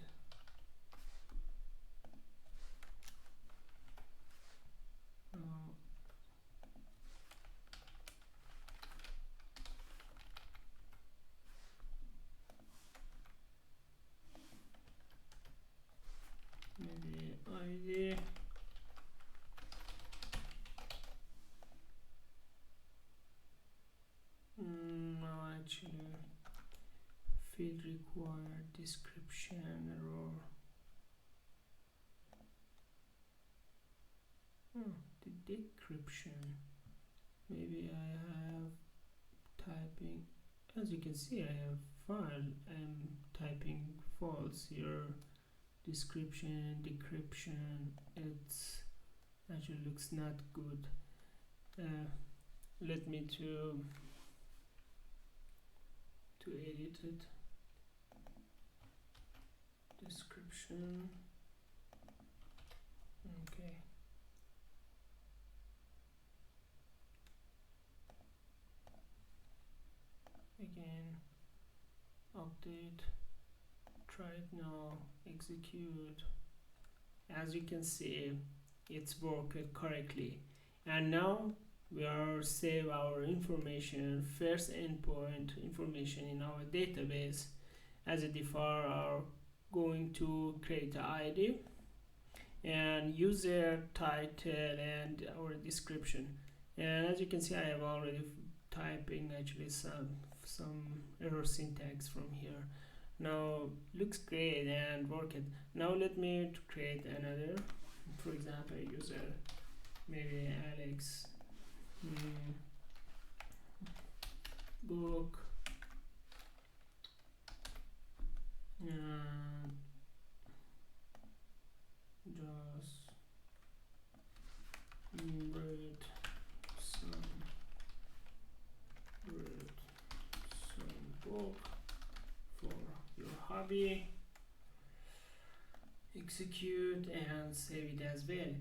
maybe ID. No, actually, field required description error. The decryption. Maybe I have typing. As you can see, I have file. I'm typing false here. Description, decryption. It's actually looks not good. Let me to edit it. Description. Okay. Again, update, try it now, execute. As you can see, it's worked correctly. And now we are save our information, first endpoint information in our database. As a default, are going to create an ID and user, title, and our description. And as you can see, I have already typing actually some error syntax from here. Now looks great and work it. Now let me create another, for example, user, maybe Alex, book, just read some book for your hobby. Execute and save it as well.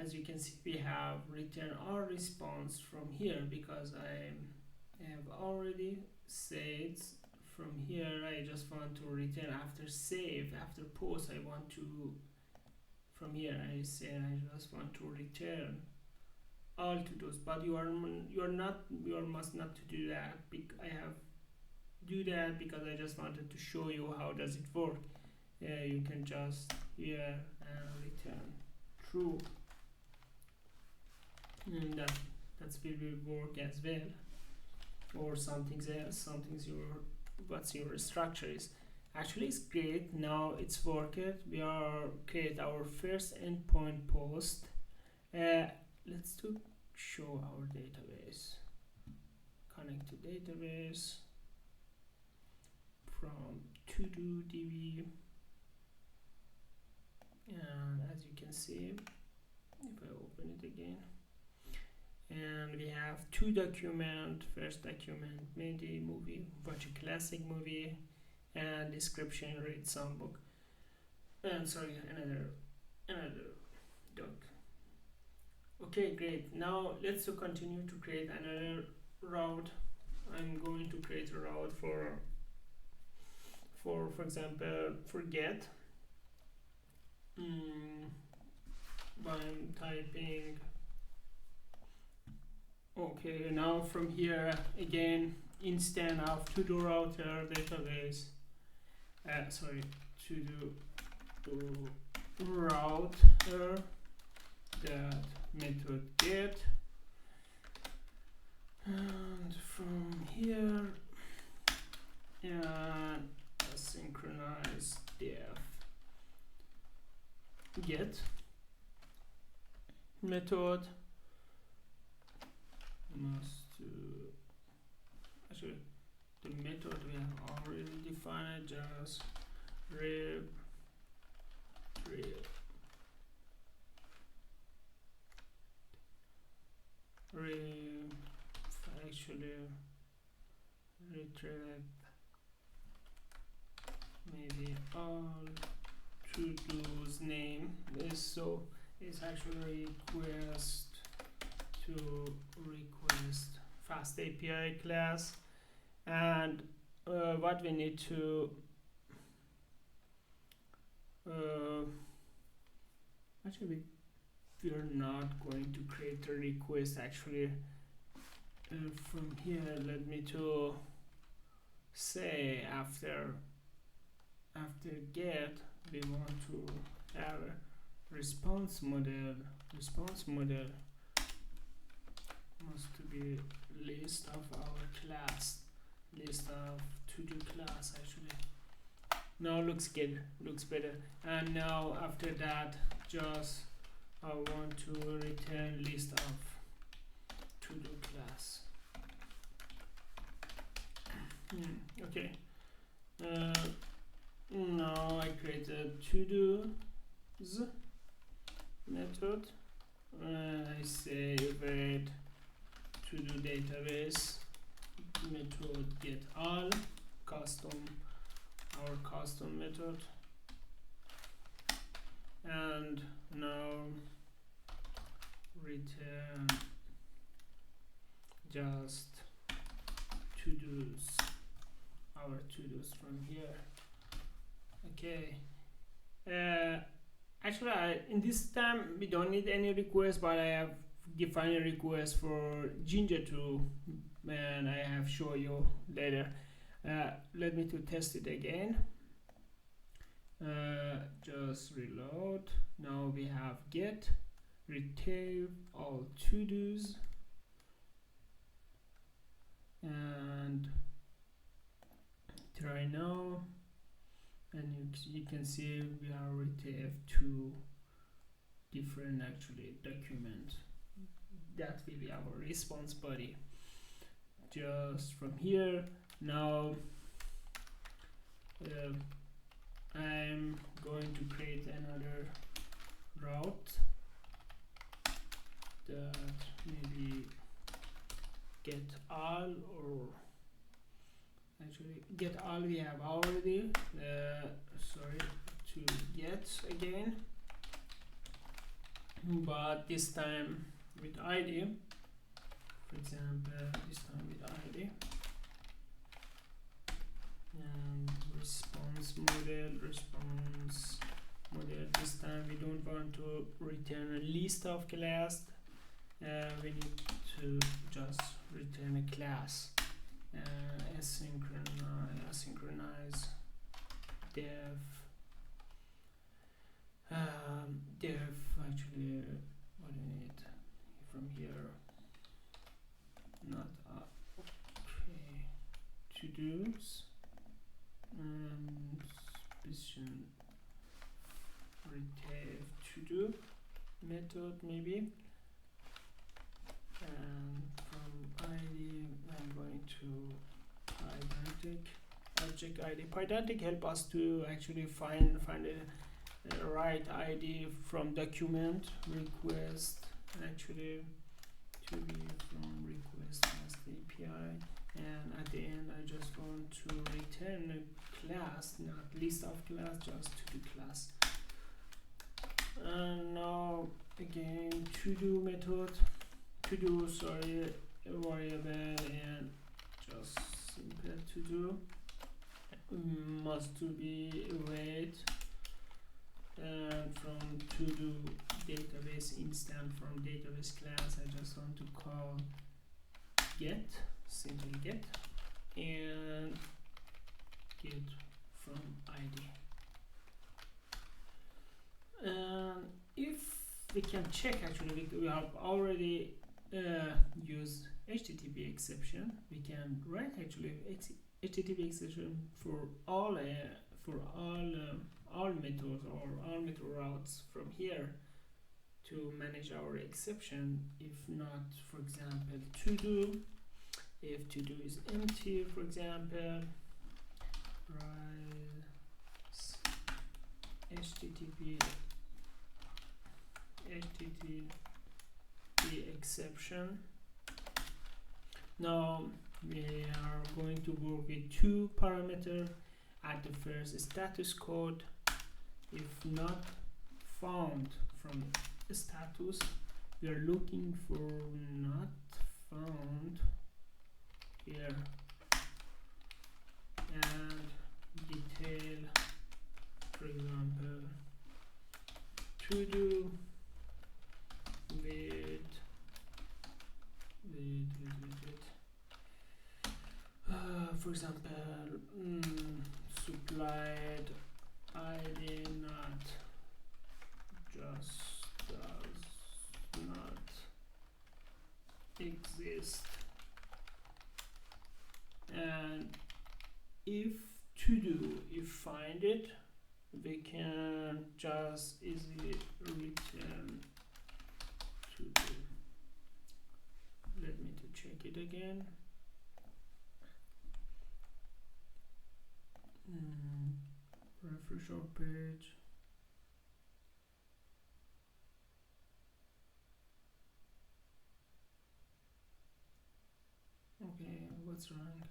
As you can see, we have return our response from here because I have already saved from here. I just want to return after save, after post. I want to, from here I say I just want to return all to those, but you must not to do that. I have do that because I just wanted to show you how does it work. You can just here and return true, and that's will work as well, or something else, what's your structure is. Actually it's great. Now it's worked. We are create our first endpoint post. Let's show our database, connect to database from to-do DB, and as you can see, if I open it again, and we have two documents. First document, maybe movie, watch a classic movie, and description, read some book, and sorry, another doc. Okay, great. Now let's continue to create another route. I'm going to create a route for example, forget. I'm typing. Okay, now from here again, instead of to-do router database, sorry, to do router that method get, and from here and synchronize def get method must actually the method we have already defined, just rev actually retrieve maybe all to do's name is, so it's actually request FastAPI class, and what we need to actually we're not going to create a request actually from here. Let me to say after get we want to have a response model must to be list of our class, list of to-do class actually. Now looks good, looks better. And now after that, just I want to return list of to-do class. Okay. Now I created to-do's method, and I say wait to-do database method get all our custom method, and now return just to-dos, our to-dos from here. Okay. Actually, in this time we don't need any request, but I have defined a request for Ginger to, and I have show you later. Let me to test it again. Just reload. Now we have get, retrieve all to-dos, and try now, and you can see we are retrieve two different actually documents. That will be our response body. Just from here now I'm going to create another route that maybe get all, or actually get all we have already, sorry, to get again, but this time with ID. For example, this time with ID, and response model. This time we don't want to return a list of class, we need to just return a class. Asynchronize def actually what do we need from here, not okay, to-dos and special retrieve to-do method maybe, and from ID I'm going to object ID. Pydantic help us to actually find a right ID from document request, actually to be from request FastAPI, and at the end I just want to return a class, not list of class, just to-do class. And now again to-do method, to-do variable, and just simple to-do must to be wait, and from to-do database instance from database class I just want to call get, simple get, and get from can check actually. We have already used HTTP exception. We can write actually HTTP exception for all methods or all method routes from here to manage our exception. If not, for example, to do, if to do is empty, for example, write HTTP exception. Now we are going to work with two parameters. At the first, status code. If not found from status, we are looking for not found here, and detail, for example, to do with for example, supplied ID not just does not exist, and if to do, if find it, we can just easily return to do. Let me to check it again. Refresh our page. Okay, what's wrong?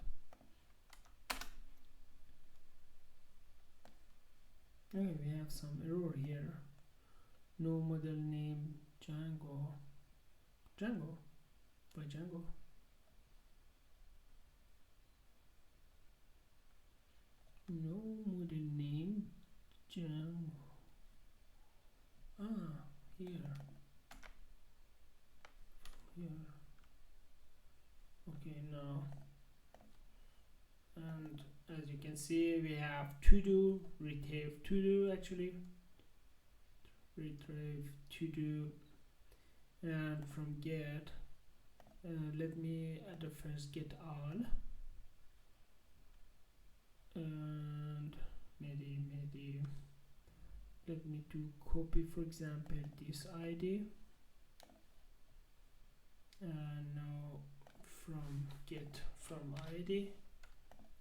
Okay, we have some error here. No model name Django. By Django. No model name Django. Here. Okay, now, and as you can see, we have to do, retrieve to do actually, retrieve to do, and from get, let me at the first get all, and maybe let me to copy, for example, this ID, and now from get from ID,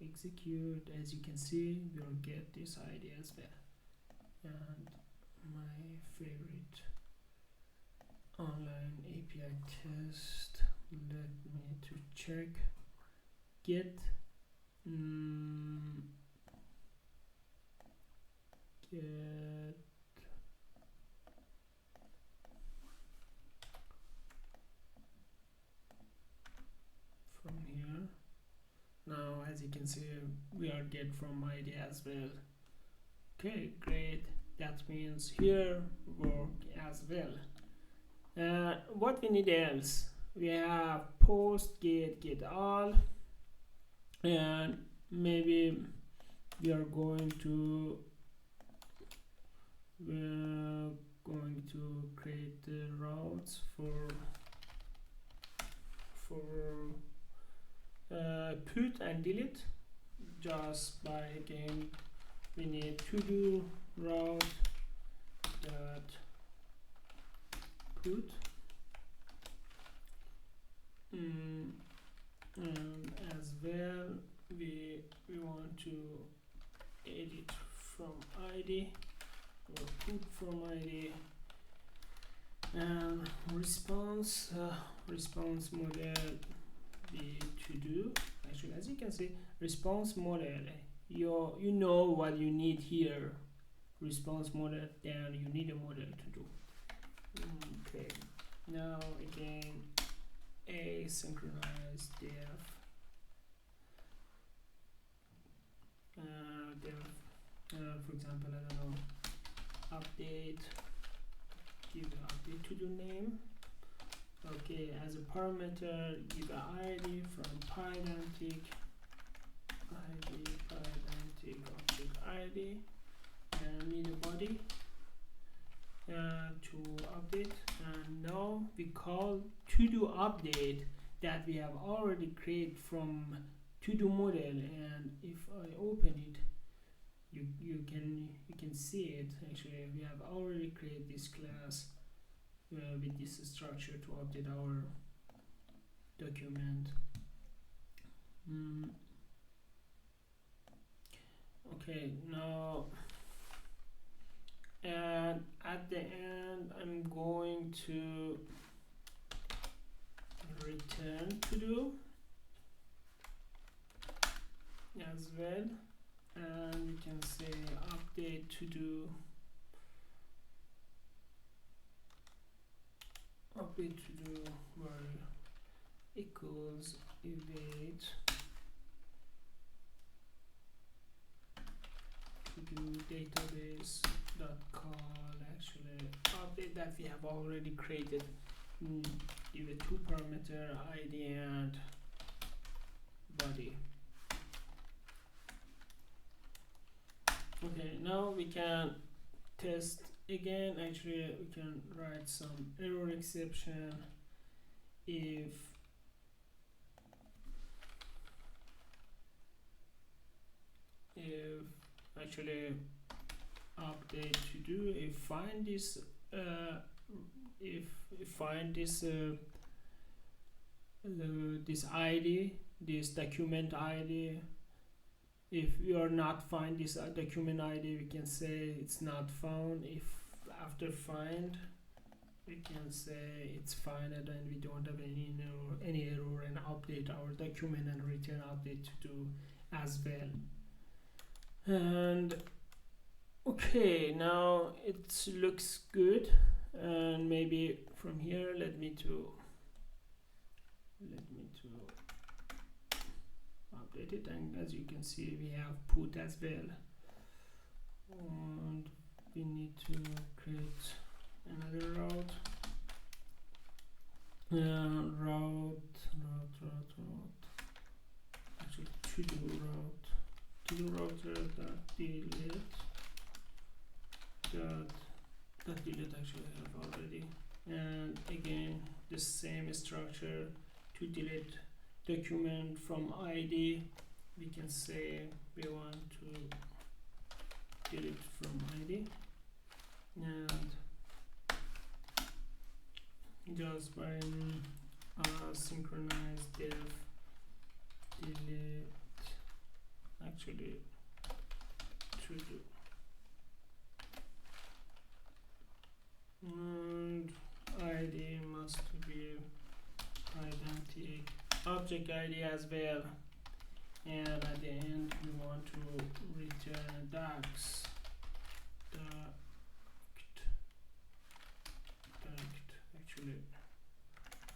execute. As you can see, we'll get this ID as well. And my favorite online API test, let me to check get from here. Now as you can see, we are get from ID as well. Okay, great. That means here work as well. What we need else? We have post, get all, and maybe we are going to create the routes for put and delete. Just by again, we need to do route dot put, and as well we want to edit from ID or put from ID, and response model be to do. Actually, as you can see, response model, you know what you need here. Response model, then you need a model to do. Okay, now again, asynchronous def, for example, I don't know, update, give an update to do name. Okay, as a parameter, give an ID from pydantic object ID, and need a body. to update, and now we call to do update that we have already created from to do model. And if I open it, you can see it. Actually, we have already created this class with this structure to update our document. Okay, now and at the end I'm going to return to do as well, and we can say update to do where equals evade to do database dot call actually update that we have already created. Give it 2 parameter id and body. Okay, now we can test again. Actually, we can write some error exception if actually update to do if find this this id, this document id. If we are not find this document id, we can say it's not found. If after find, we can say it's found and we don't have any error, and update our document and return update to do as well. And okay, now it looks good. And maybe from here, let me to update it, and as you can see we have put as well, and we need to create another route. Actually to do router that delete actually I have already. And again the same structure to delete document from id. We can say we want to delete from id, and just by synchronize def delete actually to do, and id must be identity object id as well. And at the end we want to return docs actually,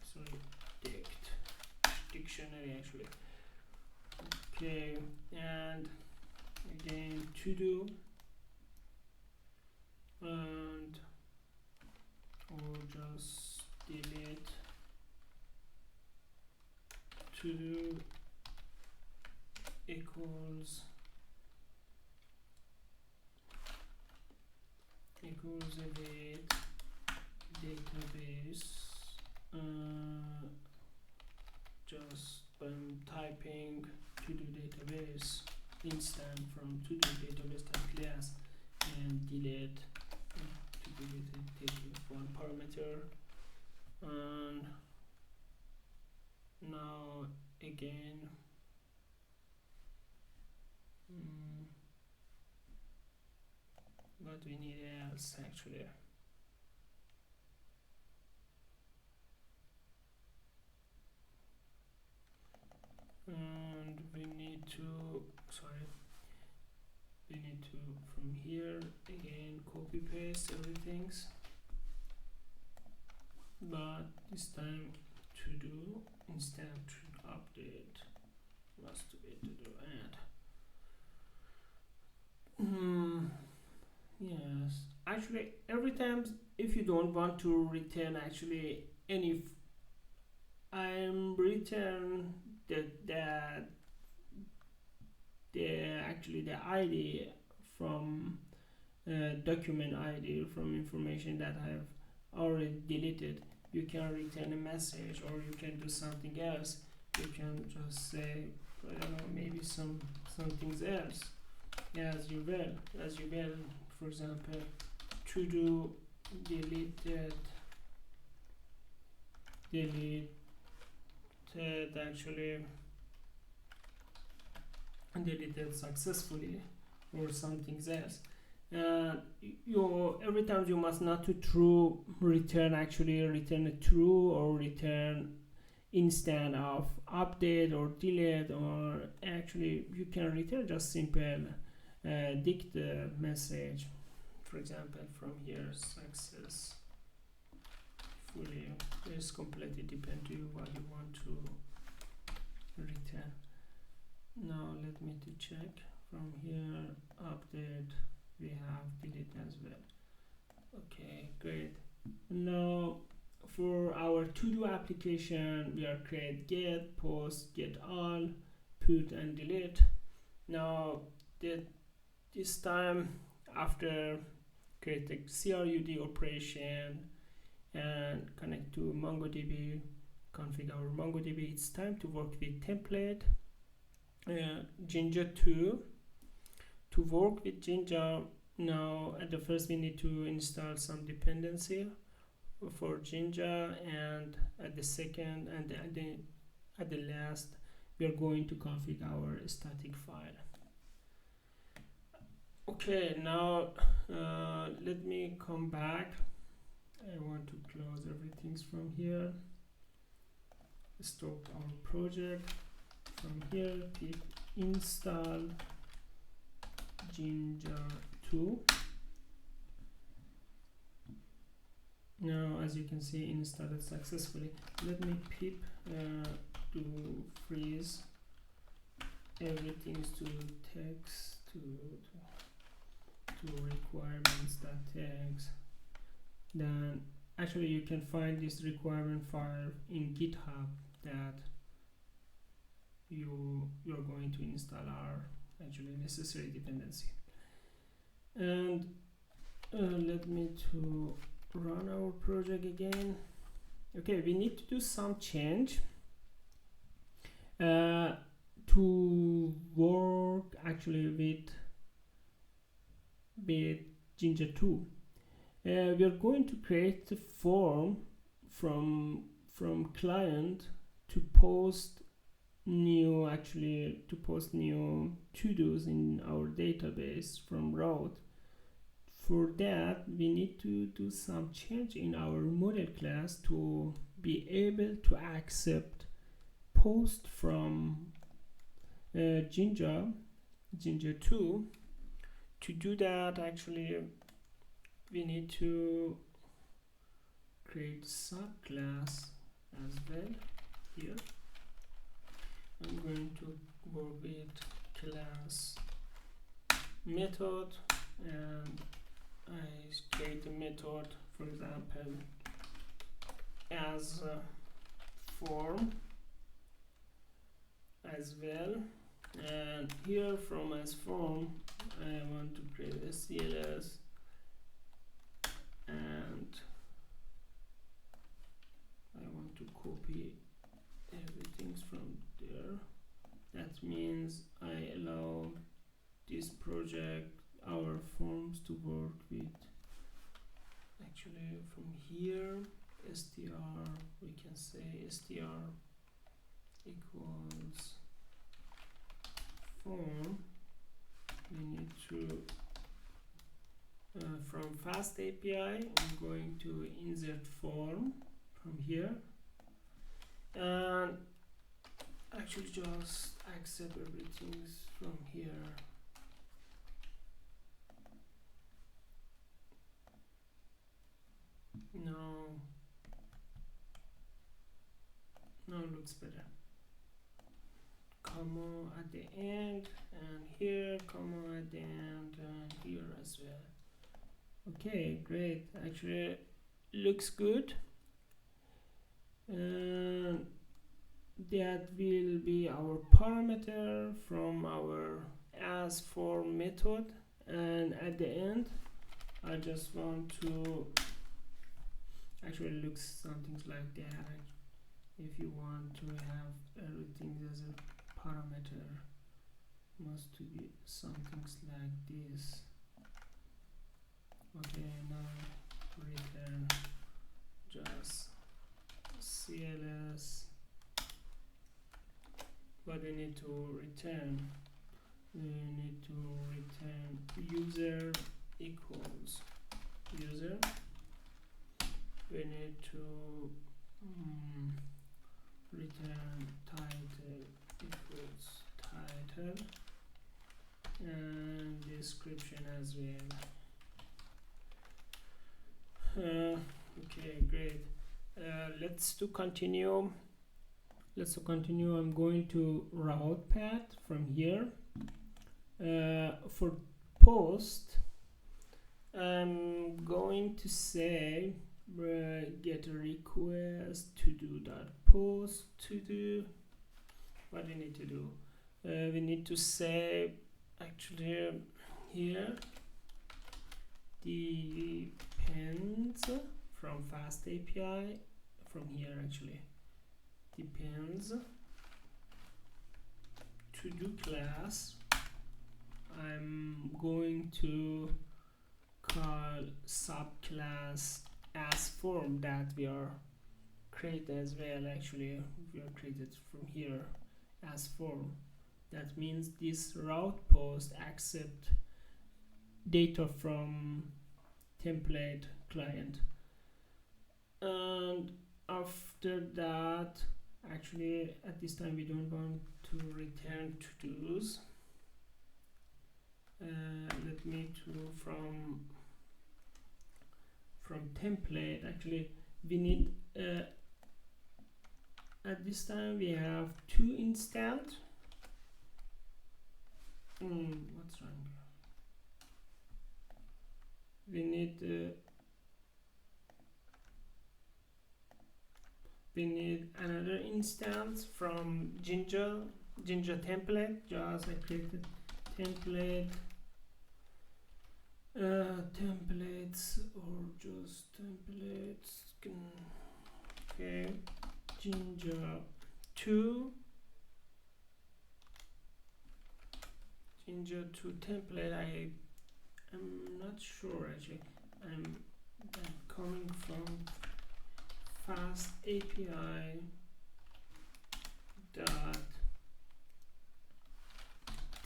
sorry, dictionary actually. Okay, and again to do, and or just delete to do equals evade database, just typing to do database instant from to do database class, and delete to delete it, take 1 parameter. And now again what we need else actually, and we need to from here again copy paste everything, but this time to do instead to update must be to do and yes, actually every time if you don't want to return actually any I'm return the ID from document ID from information that I have already deleted, you can return a message, or you can do something else. You can just say, I don't know, maybe something else as you will. For example, to do deleted actually deleted successfully, or something else. Every time you must not to true return a true, or return instead of update or delete, or actually you can return just simple dict message. For example, from here, successfully. It's completely depend to you what you want to return. Now let me to check from here, update, we have delete as well. Okay, great. Now for our to-do application, we are create get, post, get all, put and delete. Now this time, after create the CRUD operation and connect to MongoDB, configure our MongoDB, it's time to work with template. Jinja 2. To work with Jinja, now at the first we need to install some dependency for Jinja, and at the second and at the last we are going to configure our static file. Okay, now let me come back. I want to close everything from here, stop our project. From here, pip install Jinja 2. Now as you can see, installed successfully. Let me pip to freeze everything to text to requirements.txt. Then actually you can find this requirement file in GitHub that you're going to install our actually necessary dependency. And let me to run our project again. Okay, we need to do some change to work actually with Jinja 2. We are going to create a form from client to post new to-dos in our database from route. For that we need to do some change in our model class to be able to accept post from Jinja 2. To do that, actually we need to create subclass as well. Here I'm going to work with class method, and I create a method, for example, as form as well. And here from as form, I want to create a CLS, and I want to copy everything from there. That means I allow this project, our forms, to work with actually from here str, we can say str equals form. We need to from FastAPI, I'm going to insert form from here, and actually just accept everything from here. Now looks better. Comma at the end, and here comma at the end, and here as well. Okay, great. Actually looks good. And that will be our parameter from our as form method, and at the end I just want to actually looks something like that. If you want to have everything as a parameter, must to be something like this. Okay, now return just CLS. What we need to return? We need to return user equals user. We need to return title equals title, and description as well. Okay, great. Let's continue. I'm going to route path from here. For post, I'm going to say get a request to do that post to do. What we need to do? We need to say actually here depends from FastAPI from here actually depends to do class. I'm going to call subclass as form that we are created as well. Actually we are created from here as form. That means this route post accept data from template client, and after that actually at this time we don't want to return to-dos. Let me to from template actually we need at this time we have 2 instance. What's wrong? We need another instance from Jinja template. Just I created template templates or just templates. Okay, Jinja 2 template. I'm not sure actually. I'm coming from FastAPI dot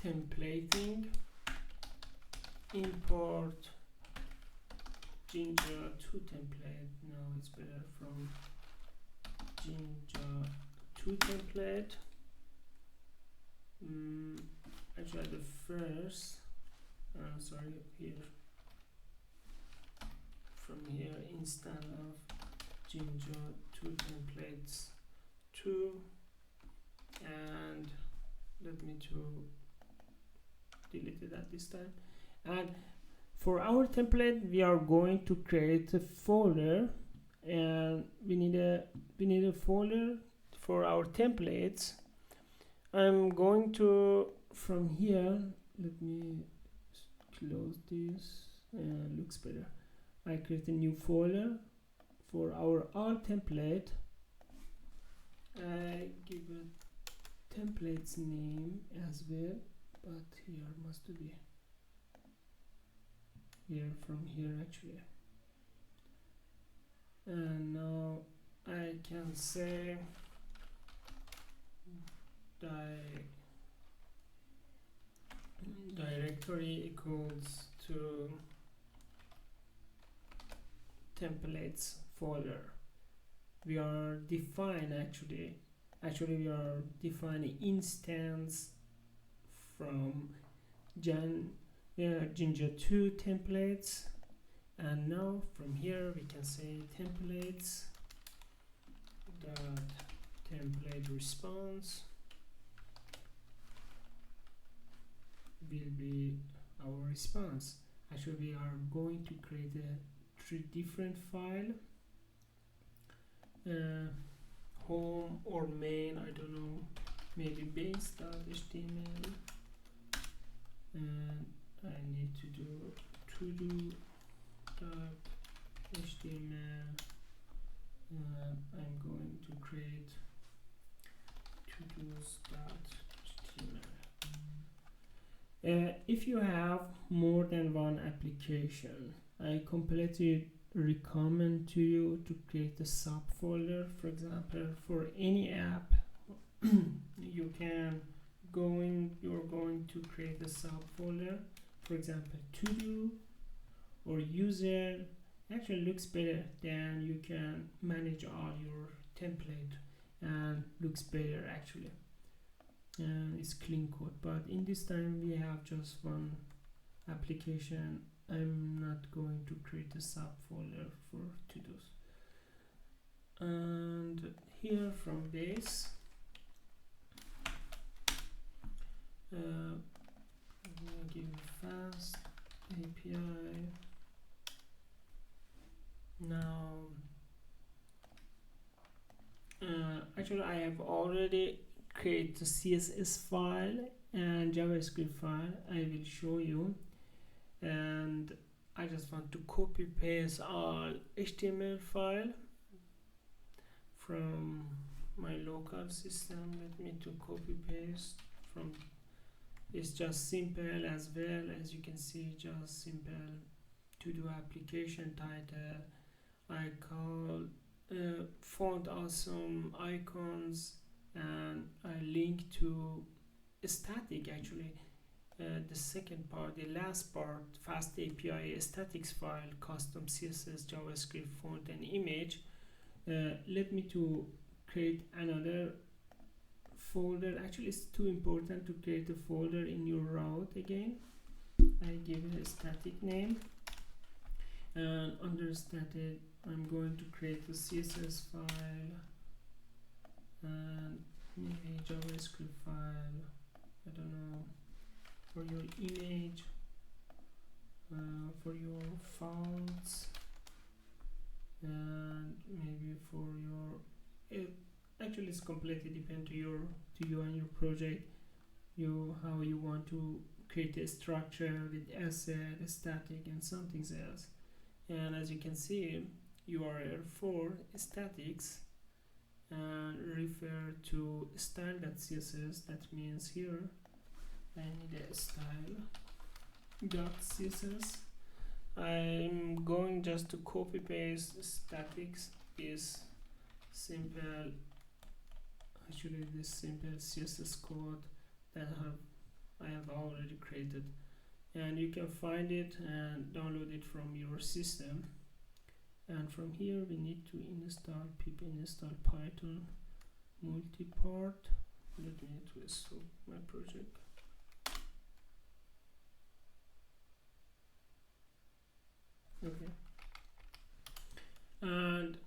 templating import Jinja 2 template. Now it's better from Jinja 2 template. Actually the first sorry, here from here instead of Jinja 2 templates 2, and let me to delete it at this time. And for our template we are going to create a folder, and we need a folder for our templates. I'm going to from here, let me close this, looks better. I create a new folder for our all template. I give a templates name as well, but here must be here from here actually. And now I can say directory equals to templates folder. We are define actually we are defining instance from Jinja 2 templates, and now from here we can say templates dot template response will be our response. Actually we are going to create a 3 different file, home or main, I don't know, maybe base.html, and I need to do type HTML, and I'm going to create to-dos.html. If you have more than one application, I completely recommend to you to create a subfolder. For example, for any app, you're going to create a subfolder. For example, to do or user actually looks better. Then you can manage all your template and looks better actually, and it's clean code. But in this time we have just one application. I'm not going to create a subfolder for to-dos. And here from base, I'm gonna give FastAPI. Now, actually I have already created a CSS file and JavaScript file. I will show you. And I just want to copy paste all HTML file from my local system. Let me to copy paste from. It's just simple as well, as you can see, just simple to do application title. I call font awesome icons, and I link to static actually. The second part, the last part, FastAPI StaticFiles, custom CSS, JavaScript, font, and image. Let me to create another folder. Actually, it's too important to create a folder in your route again. I give it a static name, and under static, I'm going to create a CSS file and maybe JavaScript file. I don't know. For your image, for your fonts, and maybe for your actually it's completely depend to you and your project, how you want to create a structure with asset, static, and something else. And as you can see, URL for statics and refer to style.css. That means here I need a style.css. I'm going just to copy paste statics is simple. Actually, this simple CSS code that I have already created, and you can find it and download it from your system. And from here we need to install pip install Python multipart. Let me twist my project. Okay, and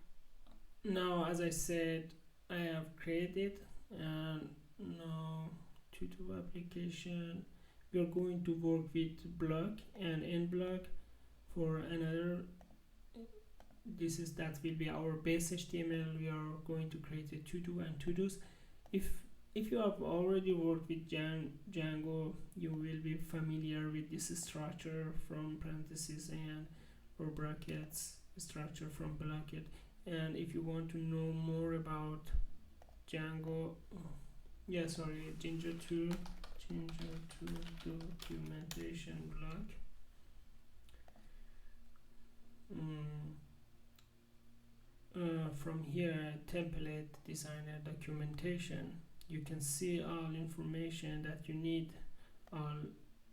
now as I said, I have created, and now to do application we are going to work with block and end block for another. That will be our base HTML. We are going to create a to-do and to-dos. If you have already worked with Django, you will be familiar with this structure from parentheses and or brackets, structure from bracket. And if you want to know more about Django, Ginger 2 documentation block. From here, template designer documentation, you can see all information that you need, all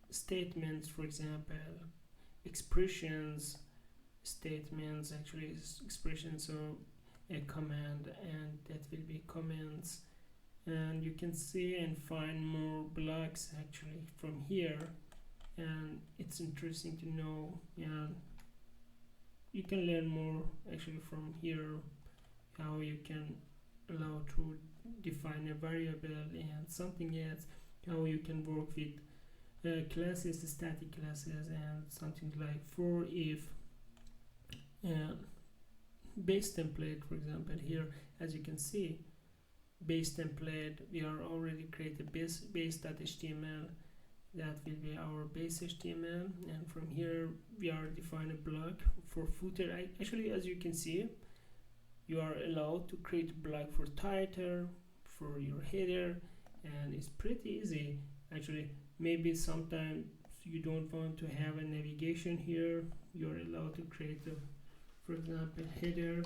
statements, for example, expressions, statements, actually expressions of a command, and that will be comments. And you can see and find more blocks actually from here, and it's interesting to know. And you can learn more actually from here, how you can allow to define a variable and something else, how you can work with classes, static classes, and something like for if base template. For example, here as you can see, base template, we are already created base.html. that will be our base HTML, and from here we are defining a block for footer. Actually, as you can see, you are allowed to create a block for title, for your header, and it's pretty easy. Actually, maybe sometimes you don't want to have a navigation here, you're allowed to create a, for example, header.html,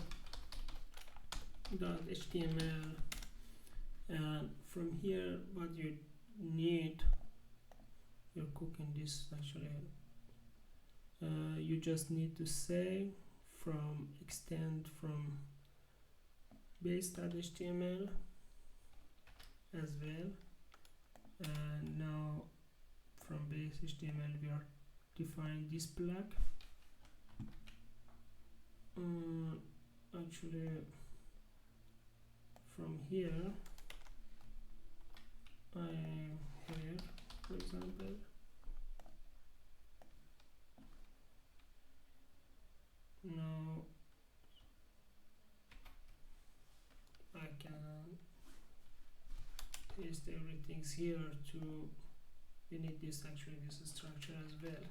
and from here what you need, you're cooking this actually, you just need to say from extend from base.html as well, and now from base HTML we are defining this block. Actually, from here I am here, for example, now I can paste everything here to, we need this actually, this structure as well.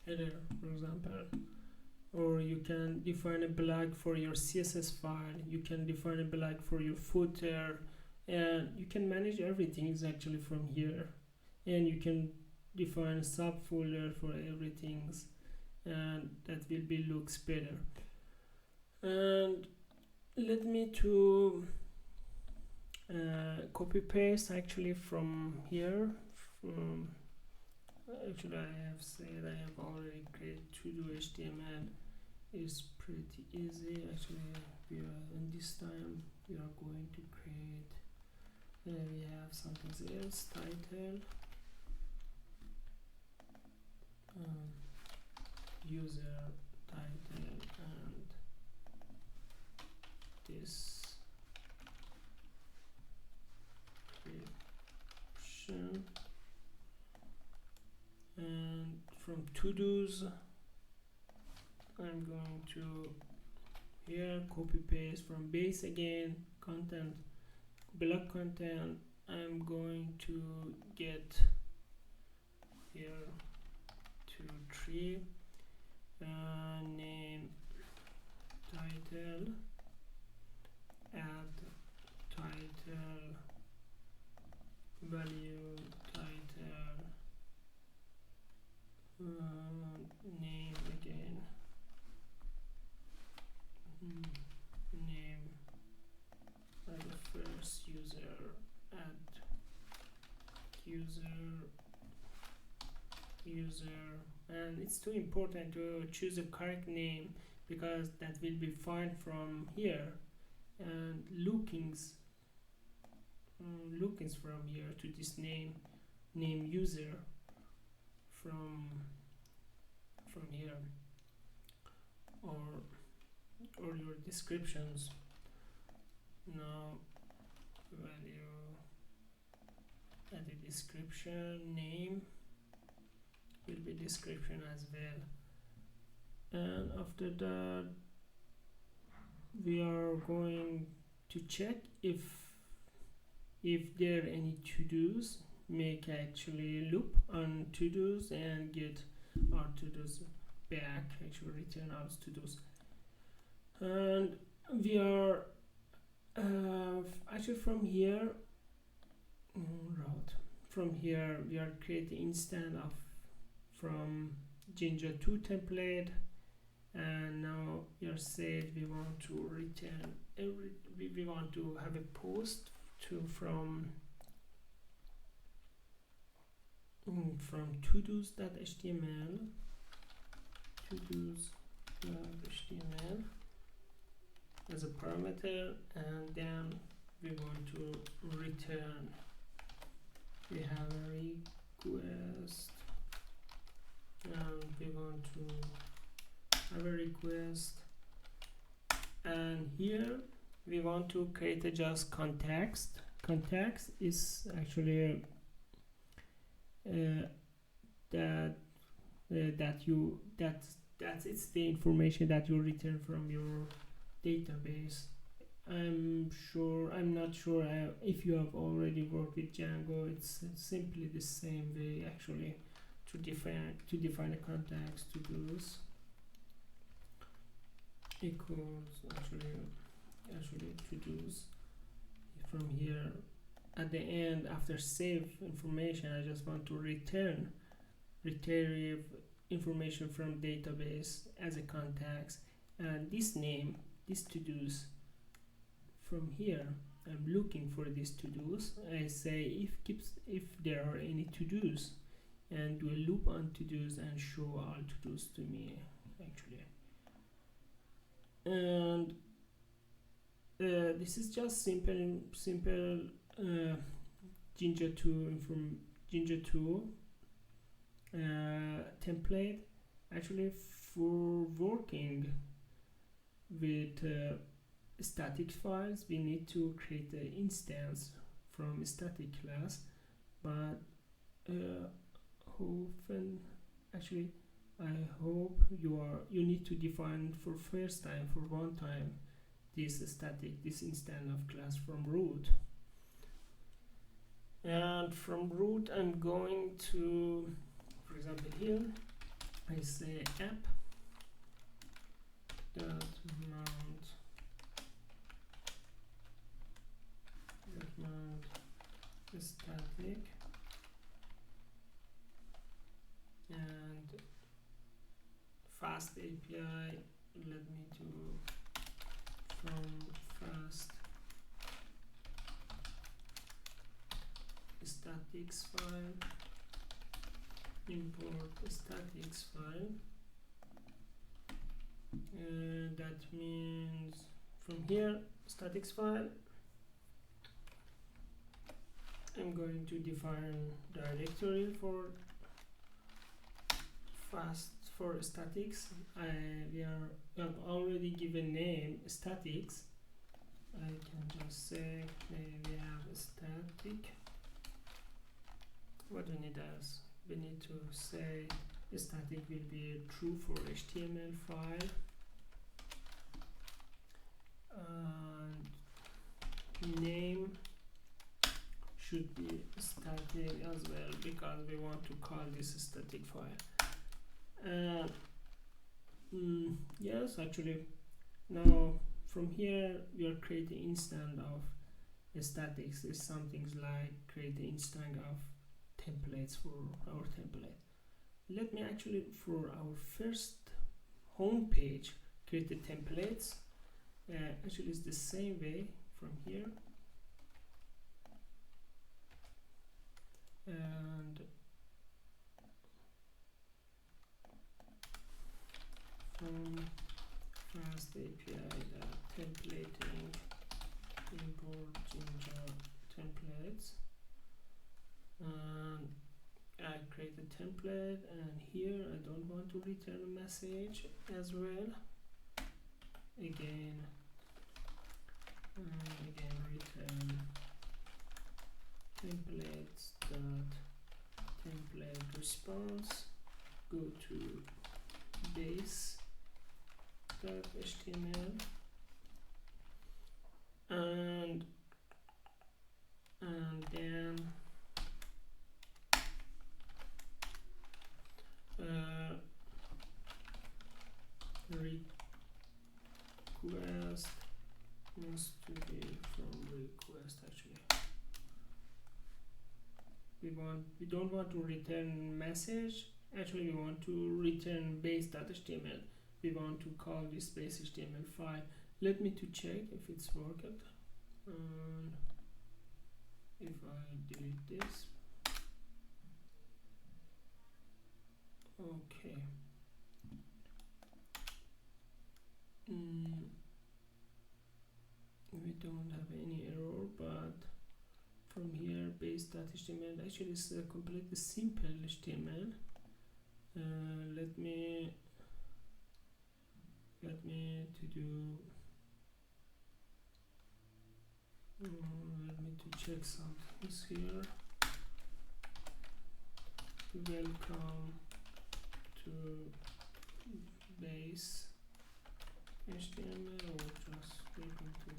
Header, for example, or you can define a block for your CSS file, you can define a block for your footer, and you can manage everything actually from here, and you can define a subfolder for everything, and that will be looks better. And let me to copy paste actually from here. Actually, I have said I have already created to-do HTML. It's pretty easy actually. And this time we are going to create, we have something else, title, user title, and this description, and from to-dos I'm going to here copy paste from base again, content, block content, I'm going to get here 2, 3, name title, add title, value title, name again, name, add the first user, add user, and it's too important to choose a correct name because that will be fine from here, and lookings from here to this name user from here, or your descriptions. Now value, add a description, name will be description as well, and after that we are going to check if there are any to-dos, make actually loop on to-dos and get our to-dos back, actually return our to-dos. And we are actually from here from here we are creating instance of from Jinja 2 template, and now we are said we want to return we want to have a post to from to-dos.html as a parameter, and then we want to return, we have a request, and we want to have a request, and here we want to create a just context. Context is actually that that's it's the information that you return from your database. I'm not sure if you have already worked with Django. It's simply the same way actually to define a context to do's equals actually to do's. From here at the end, after save information, I just want to retrieve information from database as a context, and this name, this to do's. From here I'm looking for these to do's. I say if there are any to do's, and do a loop on to do's and show all to do's to me actually. And this is just simple Jinja 2 from Jinja 2 template actually for working with static files. We need to create an instance from a static class, but often actually I hope you need to define for one time this instance of class from root. And from root I'm going to, for example here I say app dot mount static, and FastAPI, let me do from fast statics file, import statics file, and that means from here statics file I'm going to define directory for statics. We have already given name statics. I can just say maybe we have a static. What we need is we need to say static will be true for HTML file, and name should be static as well because we want to call this a static file. Yes, actually now from here we are creating instance of statics. Is something like create the instance of templates for our template. Let me actually for our first home page create the templates. Actually it's the same way from here, and from FastAPI templating import Jinja templates, and I create a template, and here I don't want to return a message as well. Again return templates dot template response, go to base dot html, and then request must be from request. Actually we don't want to return message. Actually we want to return base.html. We want to call this base.html file. Let me to check if it's worked. If I delete this, okay. We don't have any error, but from here base.html actually is a completely simple HTML. Let me to do let me to check something here. Welcome to base HTML, or just welcome to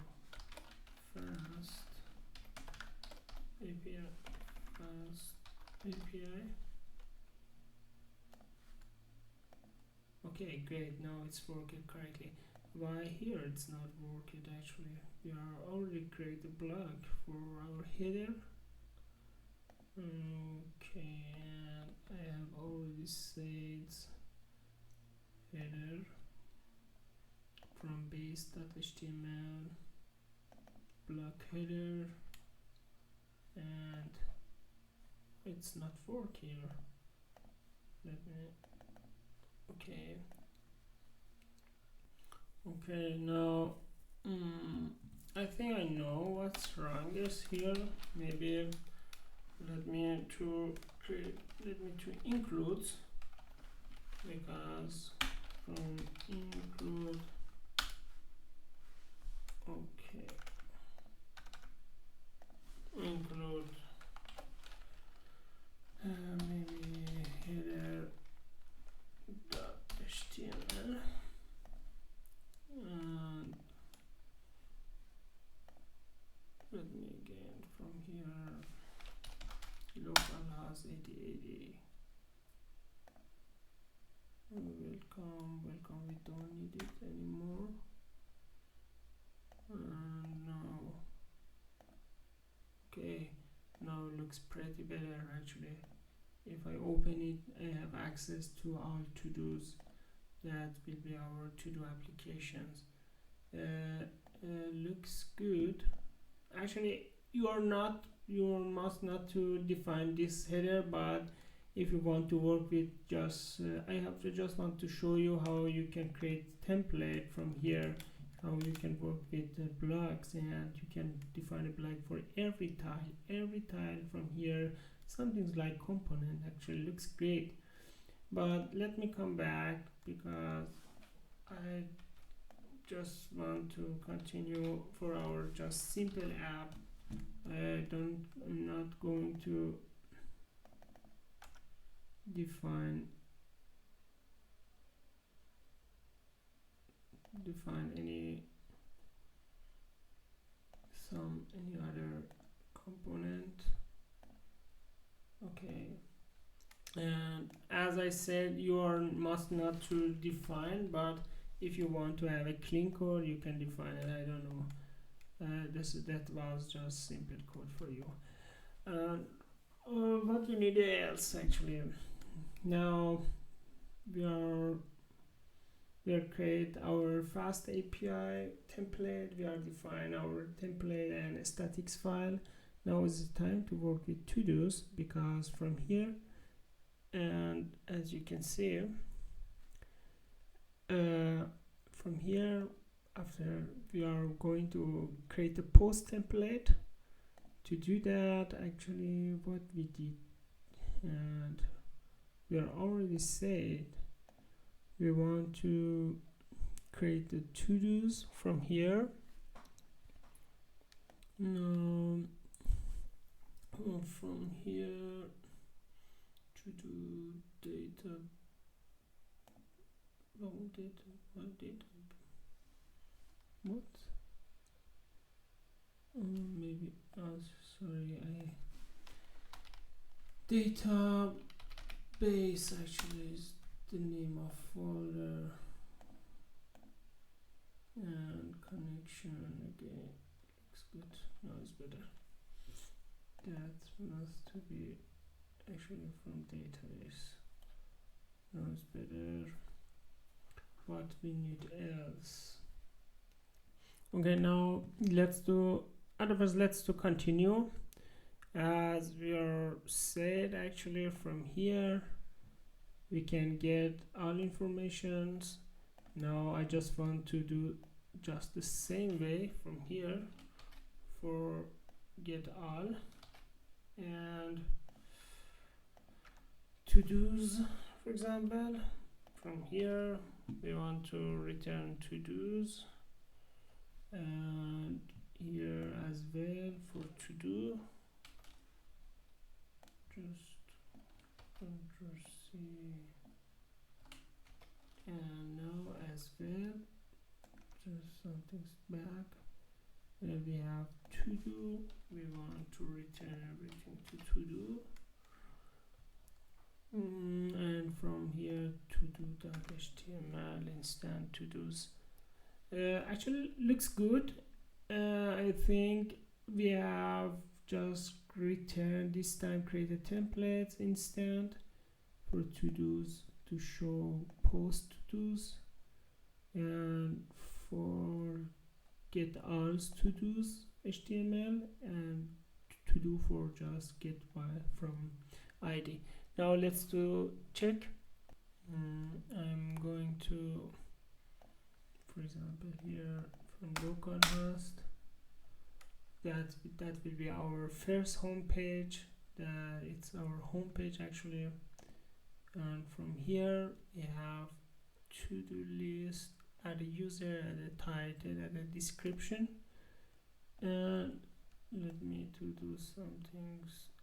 FastAPI. Okay, great, now it's working correctly. Why here it's not working? Actually, we are already created a block for our header. Okay, and I have already said header from base.html block header, and it's not working. Let me. Okay, now I think I know what's wrong is here. Maybe let me to include, because from include, okay, include maybe header.html, and let me again from here localhost 8080. Welcome, we don't need it anymore. Now, okay, now it looks pretty better actually. If I open it, I have access to all to-dos. That will be our to-do applications. Looks good. Actually, you must not to define this header, but if you want to work with just I just want to show you how you can create template from here, how you can work with blocks, and you can define a block for every tile from here. Something like component actually looks great. But let me come back, because I just want to continue for our just simple app. I'm not going to define any other component. Okay, and as I said, you must not to define, but if you want to have a clean code, you can define it. I don't know, that was just simple code for you. What we need else actually? Now we are create our FastAPI template. We are define our template and statics file. Now is the time to work with to-dos, because from here, and as you can see, from here, after we are going to create a post template. To do that, actually what we did, and we are already said we want to create the to-dos from here. From here, to-do data, long data, what data, what? Maybe, sorry, database actually is the name of folder, and connection again looks good. Now it's better. That must be actually from database. Now it's better. What we need else? Okay, now let's continue. As we are said, actually from here we can get all informations. Now I just want to do just the same way from here for get all, and to-dos, for example, from here we want to return to-dos, and here as well for to-do, just Ctrl C And now as well, just something's back. And we have to do. We want to return everything to do. And from here to do.html instant to do's. Actually looks good. I think we have just returned this time created templates instant for to-dos to show post to-dos, and for get alls to-dos HTML, and to do for just get from ID. Now let's do check. I'm going to, for example, here from localhost. That will be our first home page. It's our home page actually. And from here we have to-do list, add a user, add a title, add a description. And let me to do something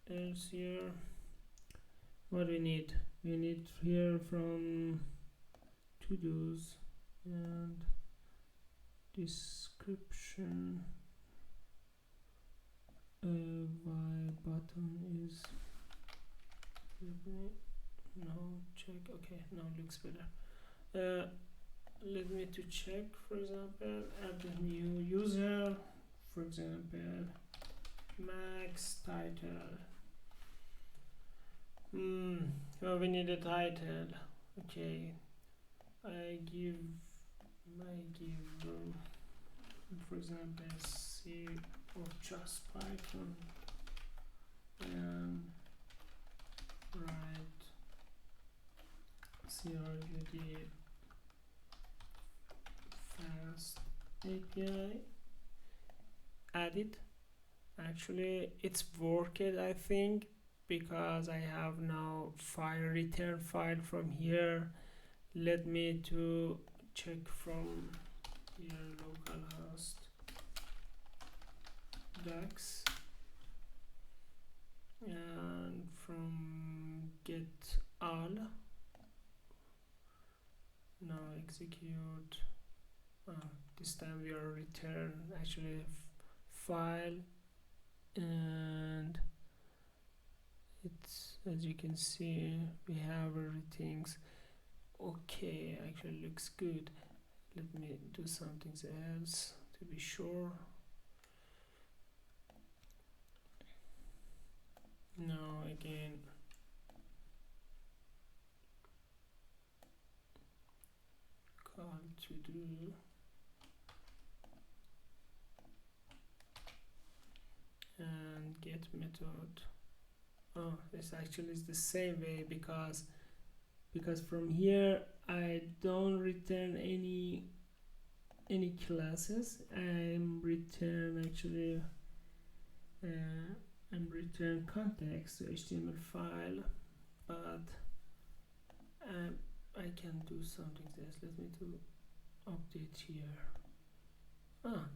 else here. What we need here from to-dos and description. Why button is now check. Okay, now looks better. Let me to check, for example, add a new user, for example, max title. Well, we need a title. Okay, I give for example, C or just Python, and write CRUD FastAPI. Add it. Actually, it's worked, I think, because I have now return file from here. Let me to check from here localhost docs, and from get all. Now execute. This time we are return actually file, and it's, as you can see, we have everything. Okay, actually looks good. Let me do something else to be sure. Now again, call to do, and get method. Oh, this actually is the same way, because from here I don't return any classes. I'm return actually I'm return context to HTML file, but I can do something else. Let me do update here.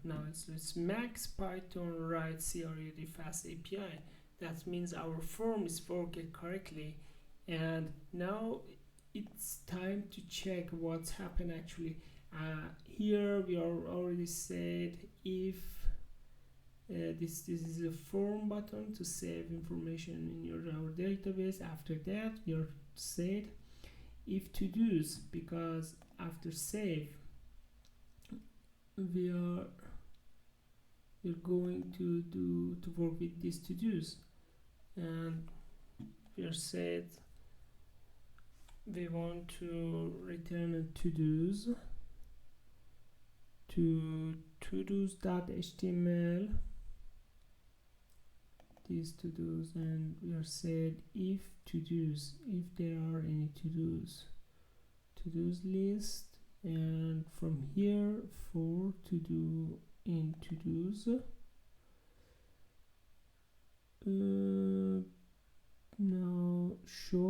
Now it's max Python write CRUD FastAPI. That means our form is working correctly, and now it's time to check what's happened actually. Here we are already said if this is a form button to save information in our database. After that we are said if to do's, because after save we're going to work with these to do's, and we are said we want to return a to-dos to to-dos.html, these to-dos, and we are said if to-dos, if there are any to-dos list, and from here for to-do in to-dos. Now show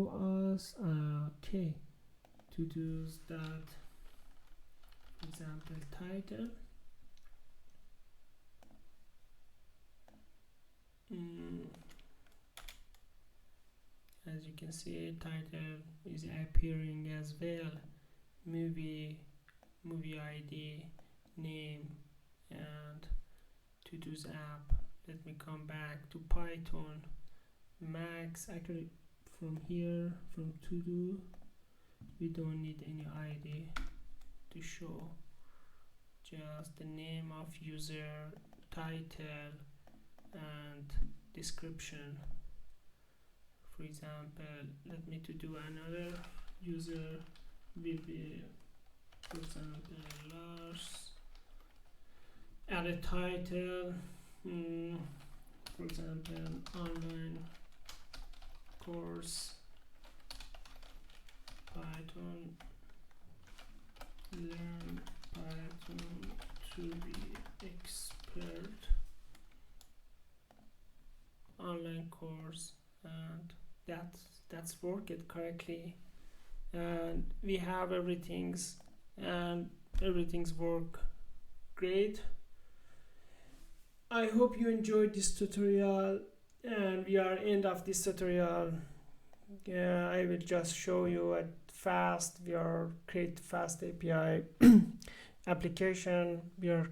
us okay, to-dos dot example title. As you can see, title is appearing as well, movie ID, name, and to do's app. Let me come back to Python max. Actually, from here, from to do, we don't need any ID to show, just the name of user, title, and description. For example, let me to do another user will be, for example, Lars. Add a title, for example, online course Python, learn Python to be expert, online course, and that's worked correctly, and we have everything's work great. I hope you enjoyed this tutorial, and we are end of this tutorial. I will just show you at we create FastAPI application. We have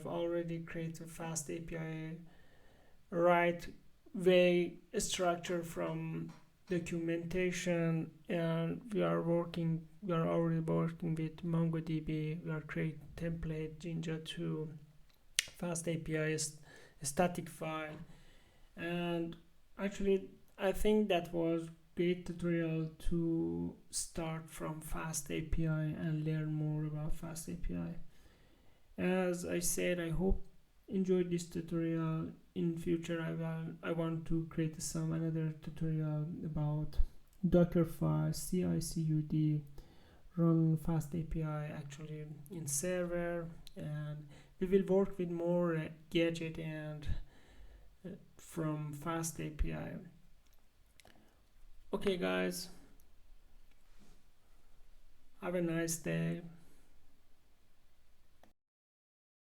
already created FastAPI right way structure from documentation, and we are already working with MongoDB. We are create template Jinja to FastAPI StaticFile, and actually I think that was great tutorial to start from FastAPI and learn more about FastAPI. As I said, I hope enjoyed this tutorial. In future I want to create another tutorial about Dockerfile, CI/CD, run FastAPI actually in server, and we will work with more gadget and from FastAPI. Okay guys, have a nice day.